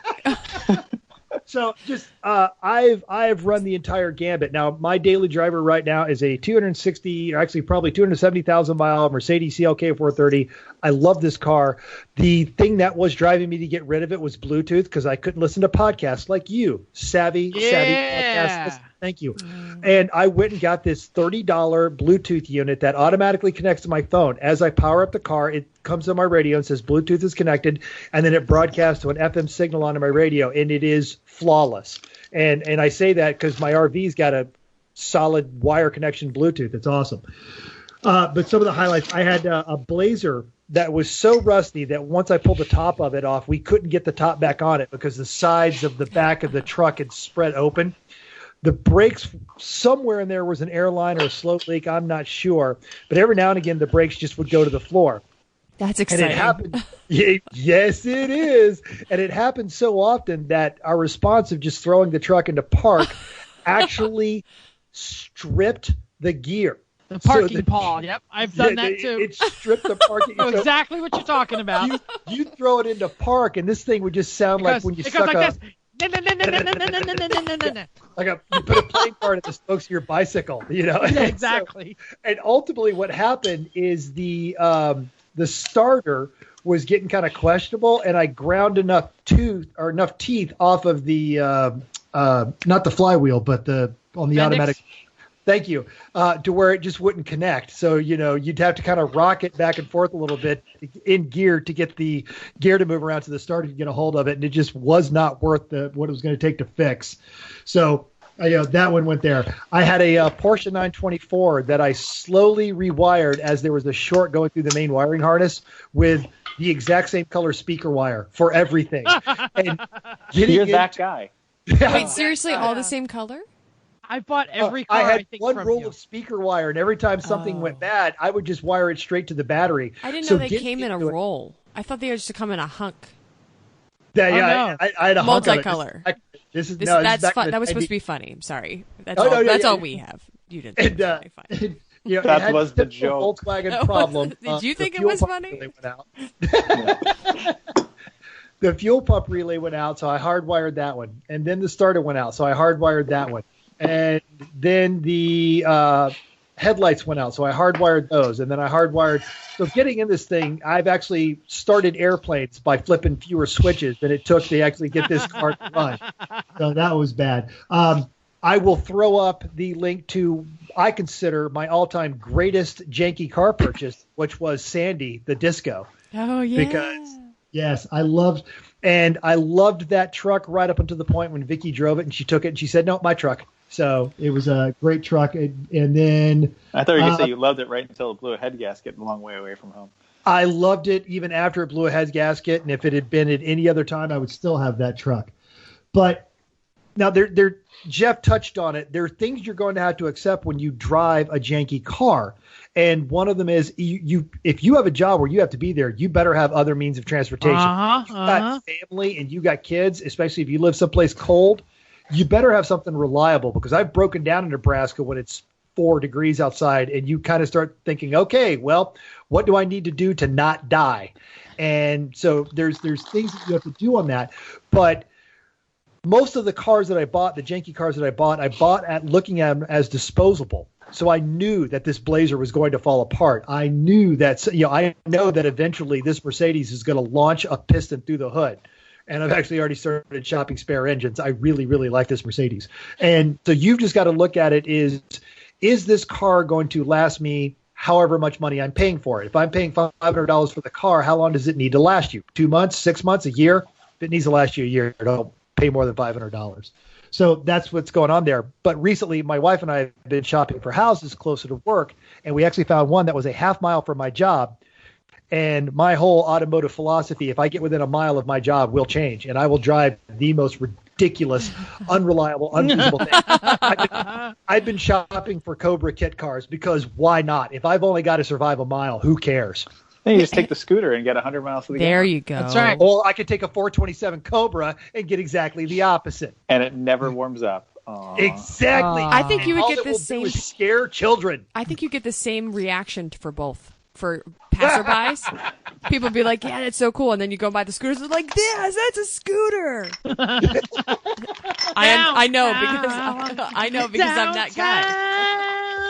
So just I've run the entire gambit. Now my daily driver right now is a 260, or actually probably 270,000 mile Mercedes CLK 430. I love this car. The thing that was driving me to get rid of it was Bluetooth because I couldn't listen to podcasts like you, savvy podcasts. Thank you. And I went and got this $30 Bluetooth unit that automatically connects to my phone. As I power up the car, it comes to my radio and says Bluetooth is connected, and then it broadcasts to an FM signal onto my radio, and it is flawless. And I say that because my RV's got a solid wire connection Bluetooth. It's awesome. But some of the highlights, I had a Blazer that was so rusty that once I pulled the top of it off, we couldn't get the top back on it because the sides of the back of the truck had spread open. The brakes, somewhere in there was an airline or a slope leak. I'm not sure. But every now and again, the brakes just would go to the floor. That's exciting. And it happened. Yes, it is. And it happened so often that our response of just throwing the truck into park actually stripped the gear. The parking paw. Yep, I've done that too. It stripped the parking. I know exactly what you're talking about. You throw it into park, and this thing would just sound like when you stuck like a... this. Like you put a playing card at the spokes of your bicycle, Yeah, exactly. And ultimately, what happened is the starter was getting kind of questionable, and I ground enough teeth off of the not the flywheel, but on the automatic. Thank you. To where it just wouldn't connect. So, you'd have to kind of rock it back and forth a little bit in gear to get the gear to move around to the starter to get a hold of it. And it just was not worth what it was going to take to fix. So, that one went there. I had a Porsche 924 that I slowly rewired as there was a short going through the main wiring harness with the exact same color speaker wire for everything. And you're that guy. Wait, seriously, all the same color? I bought every car. I had think, one from roll you. of speaker wire, and every time something went bad, I would just wire it straight to the battery. I didn't know they came in a roll. I thought they used to come in a hunk. Yeah, no. I had a hunk of it. Multicolor. This is that's fun. That was supposed to be funny. I'm sorry. That's all we have. You didn't. Think it was funny. That was the joke. Volkswagen problem. Did you think it was funny? The fuel pump relay went out, so I hardwired that one. And then the starter went out, so I hardwired that one. And then the headlights went out, so I hardwired those. And then I hardwired. So getting in this thing, I've actually started airplanes by flipping fewer switches than it took to actually get this car to run. So that was bad. I will throw up the link to, I consider, my all-time greatest janky car purchase, which was Sandy, the Disco. Oh, yeah. Because, yes, I loved that truck right up until the point when Vicky drove it and she took it and she said, no, my truck. So it was a great truck. And then I thought you were going to say you loved it right until it blew a head gasket a long way away from home. I loved it even after it blew a head gasket, and if it had been at any other time, I would still have that truck. But now Jeff touched on it. There are things you're going to have to accept when you drive a janky car. And one of them is if you have a job where you have to be there, you better have other means of transportation. You've got family and you got kids, especially if you live someplace cold, you better have something reliable, because I've broken down in Nebraska when it's 4 degrees outside and you kind of start thinking, okay, well, what do I need to do to not die? And so there's things that you have to do on that. But most of the cars that I bought, the janky cars that I bought at looking at them as disposable. So I knew that this Blazer was going to fall apart. I knew that, I know that eventually this Mercedes is going to launch a piston through the hood. And I've actually already started shopping spare engines. I really, really like this Mercedes. And so you've just got to look at it is this car going to last me however much money I'm paying for it? If I'm paying $500 for the car, how long does it need to last you? 2 months, 6 months, a year? If it needs to last you a year, don't pay more than $500. So that's what's going on there. But recently, my wife and I have been shopping for houses closer to work, and we actually found one that was a half mile from my job. And my whole automotive philosophy, if I get within a mile of my job, will change, and I will drive the most ridiculous, unreliable, unfeasible thing. I've been shopping for Cobra kit cars because why not? If I've only got to survive a mile, who cares? Then you just take the scooter and get 100 miles to the gallon. There you go. That's right. Or I could take a 427 Cobra and get exactly the opposite. And it never warms up. Aww. Exactly. I think you would All get it the will same. do is scare children. I think you get the same reaction for both. For passerbys, people be like, "Yeah, that's so cool," and then you go buy the scooters, they're like, "Yes, that's a scooter." I know because I'm that guy.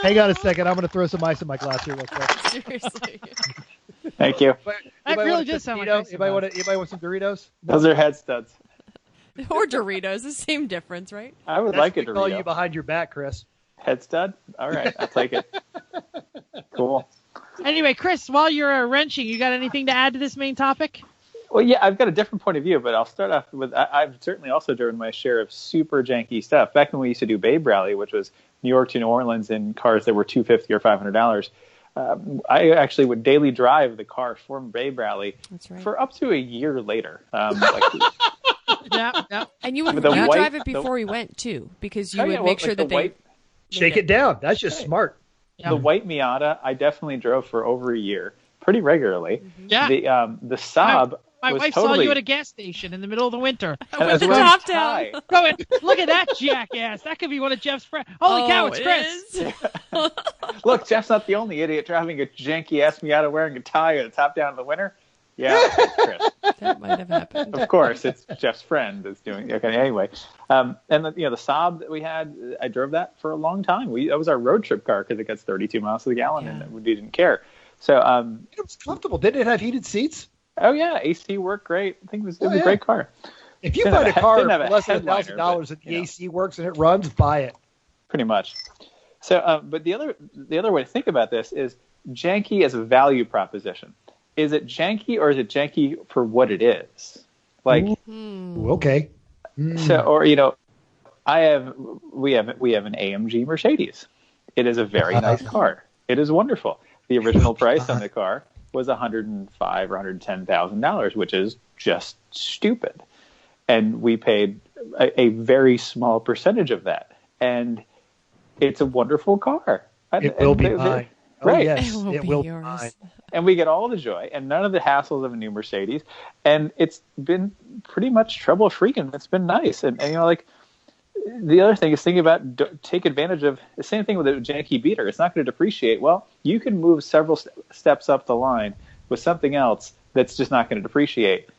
Hang on a second. I'm going to throw some ice in my glass here real quick. Seriously. Thank you. That really does sound like ice in Anybody want some Doritos? Those are head studs. Or Doritos, the same difference, right? I would That's like a what we call Dorito. you behind your back, Chris. Head stud? All right, I'll take it. Cool. Anyway, Chris, while you're wrenching, you got anything to add to this main topic? Well, yeah, I've got a different point of view, but I'll start off with I've certainly also driven my share of super janky stuff. Back when we used to do Babe Rally, which was New York to New Orleans in cars that were $250 or $500, I actually would daily drive the car from Babe Rally for up to a year later. Yeah. And you would drive it before we went, too, because you would make sure that they... Shake it down. That's just smart. Yeah. The white Miata, I definitely drove for over a year, pretty regularly. Yeah. The Saab. My wife saw you at a gas station in the middle of the winter. With the top down. Going, look at that jackass. That could be one of Jeff's friends. Holy cow, it's Chris. Look, Jeff's not the only idiot driving a janky-ass Miata wearing a tie and a top down in the winter. Yeah, it's Chris. That might have happened. Of course, it's Jeff's friend that's doing it. Okay, anyway. And the Saab that we had, I drove that for a long time. That was our road trip car because it gets 32 miles to the gallon and we didn't care. So it was comfortable. Didn't it have heated seats? Oh, yeah. AC worked great. I think it was a great car. If you buy a car for less than $1,000 and the AC works and it runs, buy it. Pretty much. So, but the other way to think about this is janky as a value proposition. Is it janky or is it janky for what it is? Like, okay. So, or we have an AMG Mercedes. It is a very nice car. It is wonderful. The original price on the car was $105,000 or $110,000, which is just stupid. And we paid a very small percentage of that. And it's a wonderful car. It will be mine. Right. Oh, yes, it will be yours. mine. And we get all the joy and none of the hassles of a new Mercedes. And it's been pretty much trouble-free, and it's been nice. And the other thing is thinking about take advantage of the same thing with a janky beater. It's not going to depreciate. Well, you can move several steps up the line with something else that's just not going to depreciate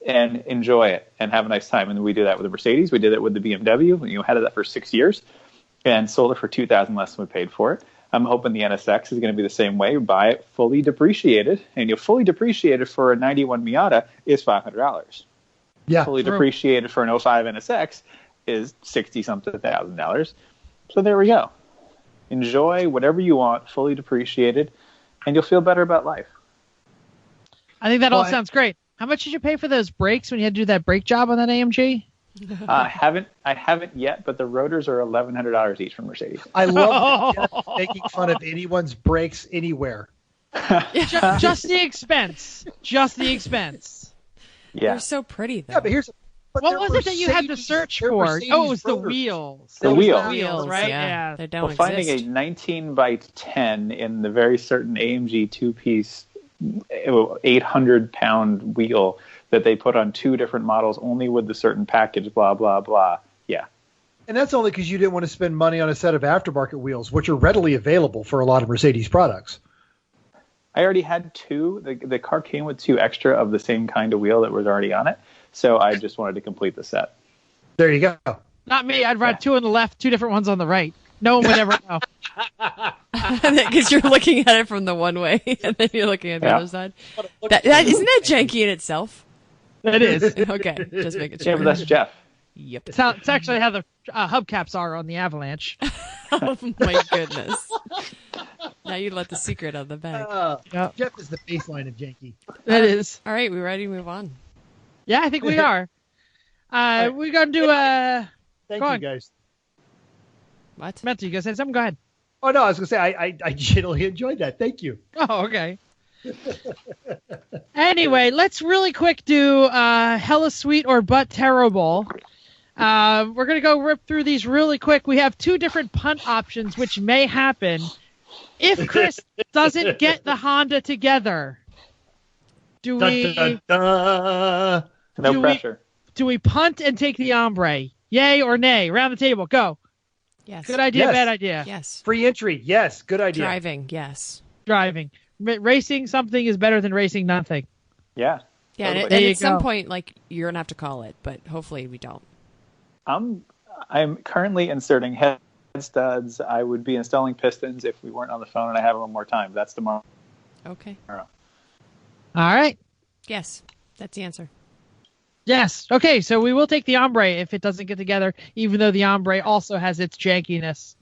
and enjoy it and have a nice time. And we did that with the Mercedes. We did it with the BMW. Had that for 6 years and sold it for $2,000 less than we paid for it. I'm hoping the NSX is going to be the same way. You buy it fully depreciated, and you'll fully depreciated for a 91 Miata is $500. Yeah, fully depreciated for an 05 NSX is $60-something thousand. So there we go. Enjoy whatever you want, fully depreciated, and you'll feel better about life. I think that all sounds great. How much did you pay for those brakes when you had to do that brake job on that AMG? I haven't yet, but the rotors are $1,100 each from Mercedes. I love Jeff making fun of anyone's brakes anywhere. Just the expense. Just the expense. Yeah. They're so pretty, though. Yeah, but here's. But What they're was it that you had to Mercedes- search they're for? Mercedes Oh, it was the rotors. wheels. The It was wheel. the wheels, right? Yeah. They don't Well, finding exist. a 19 by 10 in the very certain AMG two-piece 800-pound wheel that they put on 2 different models only with the certain package, blah, blah, blah. Yeah. And that's only because you didn't want to spend money on a set of aftermarket wheels, which are readily available for a lot of Mercedes products. I already had 2. The car came with 2 extra of the same kind of wheel that was already on it. So I just wanted to complete the set. There you go. Not me. I'd ride 2 on the left, 2 different ones on the right. No one would ever know. Because you're looking at it from the one way, and then you're looking at the other side. That isn't that janky in itself? It is. Okay, just make it Yeah, sure. but that's Jeff. Yep. It's actually how the hubcaps are on the Avalanche. Oh my goodness. Now you let the secret out of the bag. Yep. Jeff is the baseline of janky. That is. All right, we ready to move on? Yeah, I think we are. We're going to do Thank Go you, on. guys. What? Mental, you guys said something? Go ahead. Oh, no, I was going to say, I genuinely enjoyed that. Thank you. Oh, okay. Anyway, let's really quick do hella sweet or but terrible. We're going to go rip through these really quick. We have 2 different punt options, which may happen if Chris doesn't get the Honda together. Do we Dun, dun, dun. No Do we- pressure. do we punt and take the ombre? Yay or nay? Around the table. Go. Yes. Good idea, Yes. bad idea. Yes. Free entry. Yes, good idea. Driving. Yes. Driving. Racing something is better than racing nothing. Yeah. Yeah, and, Totally. There you at some go. point, like you're gonna have to call it, but hopefully we don't. I'm currently inserting head studs. I would be installing pistons if we weren't on the phone and I have a little more time. That's tomorrow. Okay. All right. Yes, that's the answer. Yes. Okay, so we will take the ombre if it doesn't get together, even though the ombre also has its jankiness.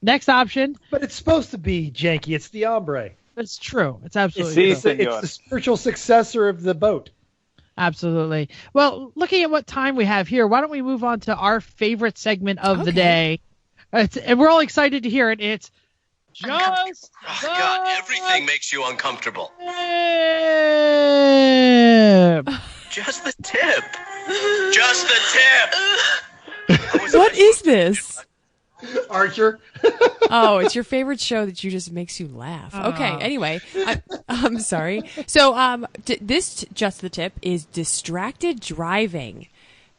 Next option. But it's supposed to be janky. It's the ombre. It's true. It's absolutely See, true. It's the, Senor. it's the spiritual successor of the boat. Absolutely. Well, looking at what time we have here, why don't we move on to our favorite segment of the Okay. day? And we're all excited to hear it. It's just Oh, God, everything makes you uncomfortable. tip. Just the tip. Just the tip. What is this? Archer. Oh, it's your favorite show that just makes you laugh. Okay. Anyway, I'm sorry. So, this just the tip is distracted driving.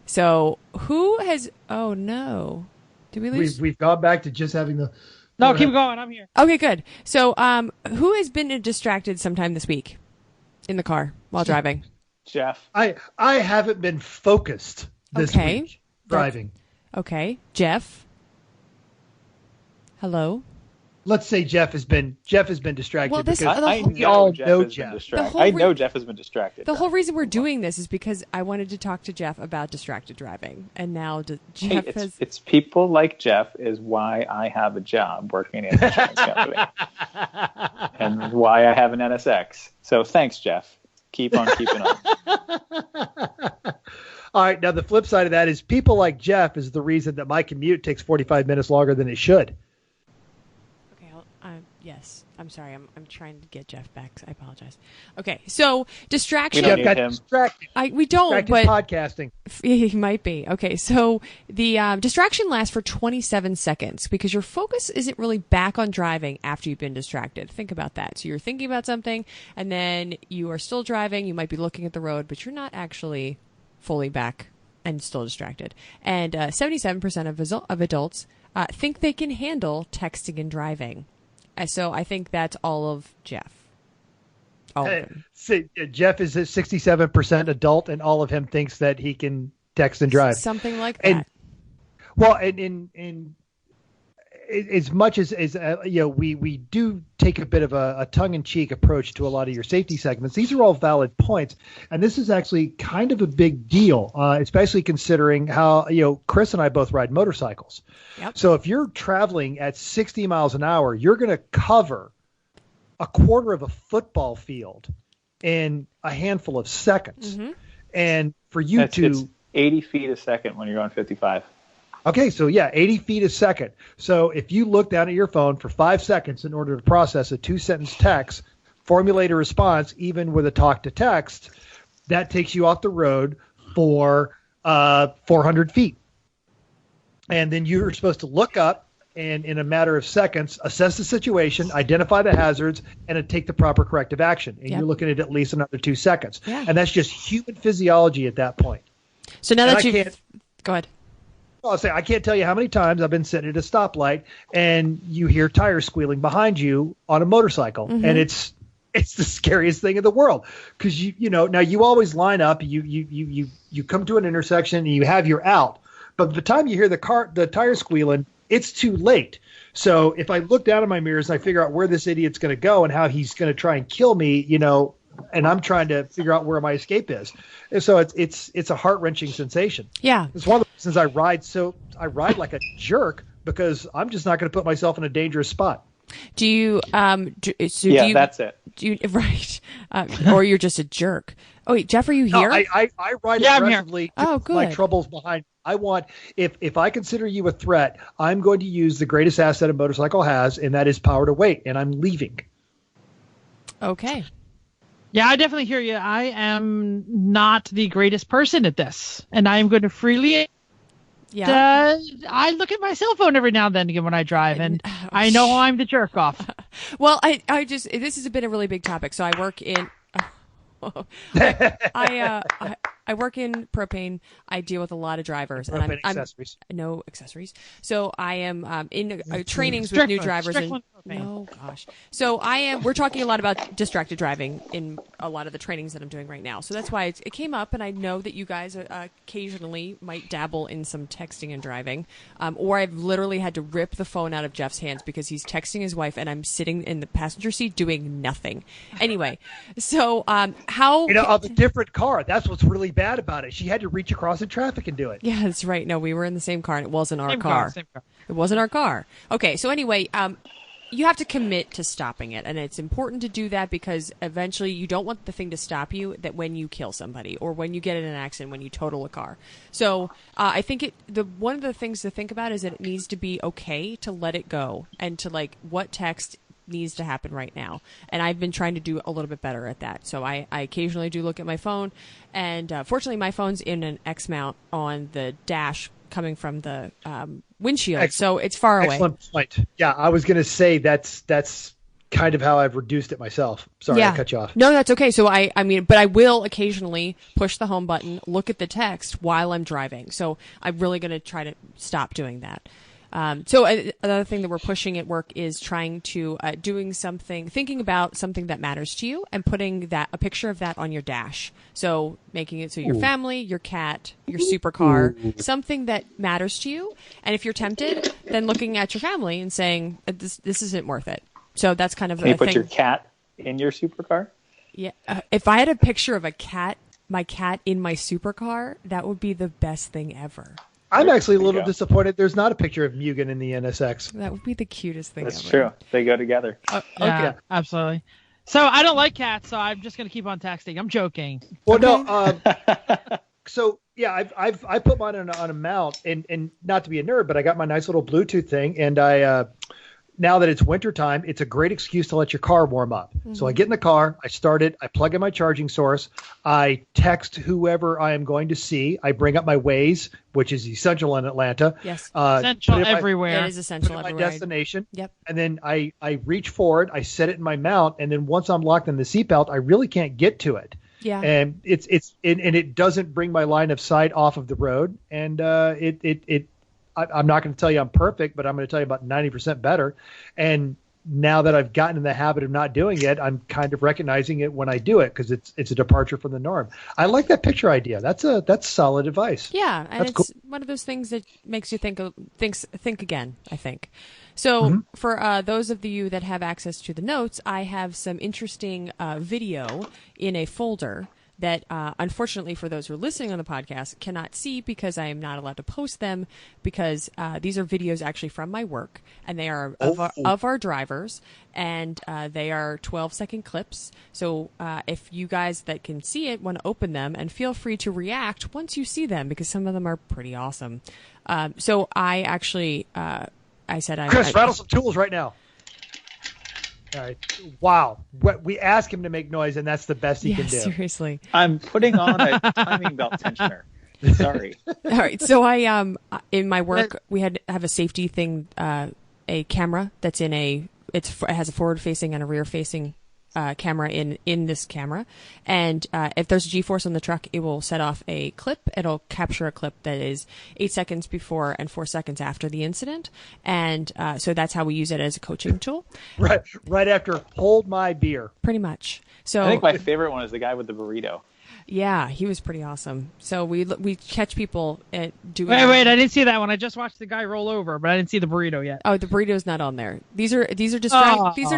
So, who has? Oh no, did we lose? We've gone back to just having the. No, keep going. I'm here. Okay, good. So, who has been distracted sometime this week in the car while driving? Jeff. I haven't been focused this Okay. week driving. Okay, Jeff. Hello. Let's say Jeff has been distracted Well, this- because the I whole- we all Jeff know has been Jeff. distracted. whole I re- know Jeff has been distracted. The whole reason we're doing this is because I wanted to talk to Jeff about distracted driving, and now Hey, Jeff has. it's people like Jeff is why I have a job working in an insurance company, and why I have an NSX. So thanks, Jeff. Keep on keeping on. All right, now the flip side of that is people like Jeff is the reason that my commute takes 45 minutes longer than it should. Okay, yes. I'm sorry. I'm trying to get Jeff back. I apologize. Okay, so distraction. We don't Jeff got need him. distracted. We don't, Distracted but podcasting. he might be. Okay, so the distraction lasts for 27 seconds because your focus isn't really back on driving after you've been distracted. Think about that. So you're thinking about something, and then you are still driving. You might be looking at the road, but you're not actually fully back and still distracted. And 77% of adults think they can handle texting and driving. So I think that's all of Jeff. All of him. Jeff is a 67% adult, and all of him thinks that he can text and drive. Something like that. And- Well, and as much as we do take a bit of a tongue-in-cheek approach to a lot of your safety segments. These are all valid points, and this is actually kind of a big deal, especially considering how Chris and I both ride motorcycles. Yep. So if you're traveling at 60 miles an hour, you're going to cover a quarter of a football field in a handful of seconds, and for you It's 80 feet a second when you're going 55. Okay, so 80 feet a second. So if you look down at your phone for 5 seconds in order to process a 2-sentence text, formulate a response, even with a talk to text, that takes you off the road for 400 feet. And then you're supposed to look up and in a matter of seconds, assess the situation, identify the hazards, and take the proper corrective action. And you're looking at least another 2 seconds. Yeah. And that's just human physiology at that point. So now that you've... Go ahead. I'll say I can't tell you how many times I've been sitting at a stoplight and you hear tires squealing behind you on a motorcycle. Mm-hmm. And it's the scariest thing in the world because you know, now you always line up, you come to an intersection and you have your out. But by the time you hear the tire squealing, it's too late. So if I look down in my mirrors and I figure out where this idiot's going to go and how he's going to try and kill me, you know, and I'm trying to figure out where my escape is. And so it's a heart-wrenching sensation. Yeah. It's one of the reasons I ride like a jerk because I'm just not going to put myself in a dangerous spot. Do you that's it. Do you right? Or you're just a jerk. Oh wait, Jeff, are you here? No, I ride aggressively to good. my troubles behind. I want if I consider you a threat, I'm going to use the greatest asset a motorcycle has, and that is power to weight, and I'm leaving. Okay. Yeah, I definitely hear you. I am not the greatest person at this, and I am going to freely. Yeah. I look at my cell phone every now and then again when I drive, and I know I'm the jerk off. Well, I just this has been a really big topic. So I work in. I work in propane. I deal with a lot of drivers, and I'm accessories. No accessories. So I am in trainings with new drivers. Oh gosh. So we're talking a lot about distracted driving in a lot of the trainings that I'm doing right now. So that's why it came up, and I know that you guys occasionally might dabble in some texting and driving, or I've literally had to rip the phone out of Jeff's hands because he's texting his wife, and I'm sitting in the passenger seat doing nothing. Anyway, so how of a different car. That's what's really bad about it. She had to reach across in traffic and do it. Yeah, that's right. No, we were in the same car, and it wasn't our car. Same car. It wasn't our car. Okay, so anyway, you have to commit to stopping it, and it's important to do that because eventually you don't want the thing to stop you that when you kill somebody or when you get in an accident, when you total a car. So I think one of the things to think about is that it needs to be okay to let it go and to what text needs to happen right now. And I've been trying to do a little bit better at that. So I occasionally do look at my phone, and fortunately my phone's in an X mount on the dash coming from the windshield. Excellent. So it's far away. Excellent point. Yeah, I was going to say that's kind of how I've reduced it myself. Sorry, I cut you off. No, that's okay. So but I will occasionally push the home button, look at the text while I'm driving. So I'm really going to try to stop doing that. So another thing that we're pushing at work is trying to thinking about something that matters to you and putting a picture of that on your dash. So making it so your family, your cat, your supercar, something that matters to you. And if you're tempted, then looking at your family and saying, this isn't worth it. So that's kind of Can you put your cat in your supercar? Yeah. If I had a picture of my cat in my supercar, that would be the best thing ever. I'm actually a little disappointed there's not a picture of Mugen in the NSX. That would be the cutest thing That's ever. true. They go together. Yeah, absolutely. So I don't like cats, so I'm just going to keep on texting. I'm joking. Well, no. So yeah, I put mine on a mount, and not to be a nerd, but I got my nice little Bluetooth thing, and I now that it's wintertime, it's a great excuse to let your car warm up. Mm-hmm. So I get in the car, I start it, I plug in my charging source, I text whoever I am going to see, I bring up my Waze, which is essential in Atlanta. Yes, essential everywhere. It is essential everywhere. everywhere. My destination. Yep. And then I reach forward, I set it in my mount, and then once I'm locked in the seatbelt, I really can't get to it. Yeah. And it doesn't bring my line of sight off of the road, and I'm not going to tell you I'm perfect, but I'm going to tell you about 90% better. And now that I've gotten in the habit of not doing it, I'm kind of recognizing it when I do it because it's a departure from the norm. I like that picture idea. That's solid advice. Yeah, and it's one of those things that makes you think again, I think. So for those of you that have access to the notes, I have some interesting video in a folder that unfortunately for those who are listening on the podcast cannot see because I am not allowed to post them because these are videos actually from my work, and they are of our drivers, and they are 12-second clips. So if you guys that can see it want to open them, and feel free to react once you see them because some of them are pretty awesome. So I actually I said Chris, rattle some tools right now. All right. Wow. We ask him to make noise, and that's the best he can do. Seriously. I'm putting on a timing belt tensioner. Sorry. All right. So I in my work we have a safety thing, a camera that's it has a forward facing and a rear facing camera in this camera, and if there's a G-force on the truck, it will set off a clip. It'll capture a clip that is 8 seconds before and 4 seconds after the incident, and so that's how we use it as a coaching tool. Right after hold my beer. Pretty much. So I think my favorite one is the guy with the burrito. Yeah, he was pretty awesome. So we catch people at doing. Wait! I didn't see that one. I just watched the guy roll over, but I didn't see the burrito yet. Oh, the burrito's not on there. These are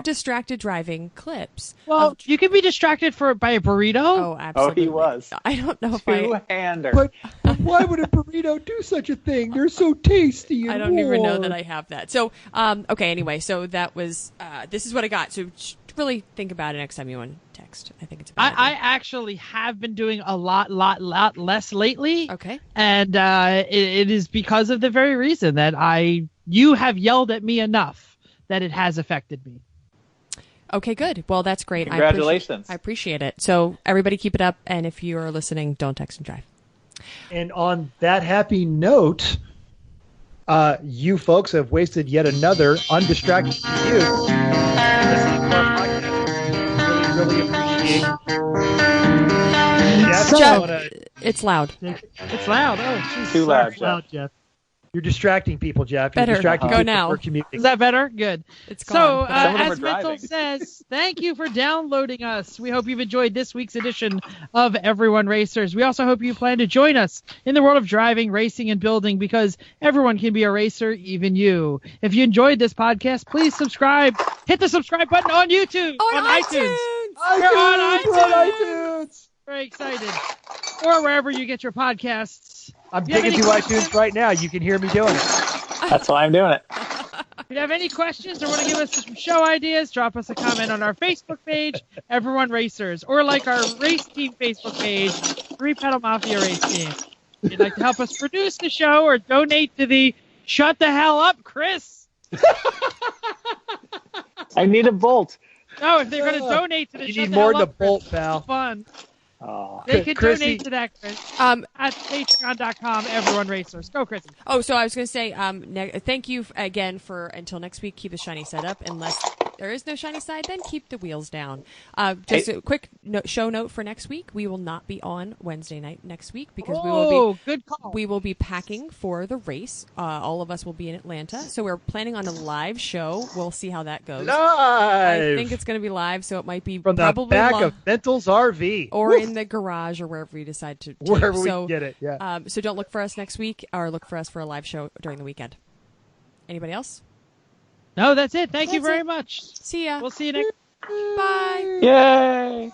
distracted driving clips. Well, you can be distracted by a burrito. Oh, absolutely. Oh, he was. I don't know if Two-hander. But why would a burrito do such a thing? They're so tasty. And I don't even know warm. that I have that. So, okay. Anyway, so that was. This is what I got. So really think about it next time you want to text. I think it's. I actually have been doing a lot less lately. Okay. And it is because of the very reason that you have yelled at me enough that it has affected me. Okay, good. Well, that's great. Congratulations. I appreciate it. So everybody keep it up. And if you are listening, don't text and drive. And on that happy note, you folks have wasted yet another undistracted view. Listening to our podcast. Really appreciate Jeff, it's loud. It's loud. Oh, geez. Too loud, Sorry, Jeff. Jeff. You're distracting people, Jeff. You're Better. distracting Go people now. who are commuting. Is that better? Good. It's So, gone. Some of them as are Mental driving. says, thank you for downloading us. We hope you've enjoyed this week's edition of Everyone Racers. We also hope you plan to join us in the world of driving, racing, and building, because everyone can be a racer, even you. If you enjoyed this podcast, please subscribe. Hit the subscribe button on YouTube, on iTunes. We're on We're on iTunes. iTunes. Very excited. Or wherever you get your podcasts. I'm If you have digging any through questions- iTunes right now. You can hear me doing it. That's why I'm doing it. If you have any questions or want to give us some show ideas, drop us a comment on our Facebook page, Everyone Racers, or like our race team Facebook page, Three Pedal Mafia Race Team. If you'd like to help us produce the show or donate to the Shut the Hell Up, Chris. I need a bolt. No, if they're going to donate to the You Shut need the more Hell than a Up, Chris, bolt, it's pal. fun. Oh. They can Chrissy- donate to that, Chris, at patreon.com, Everyone Racers. Go, Chris. Oh, so I was going to say, thank you again for until next week. Keep the shiny side up. Unless there is no shiny side, then keep the wheels down. Just a quick show note for next week: we will not be on Wednesday night next week because Good call. we will be packing for the race. All of us will be in Atlanta, so we're planning on a live show. We'll see how that goes. Live. I think it's going to be live, so it might be From the probably back of Mental's RV. or Woo. in the garage or wherever we decide to tape. Wherever we so, can get it, yeah. So don't look for us next week, or look for us for a live show during the weekend. Anybody else? No, that's it. Thank you That's very it. much. See ya. We'll see you next Bye. Yay!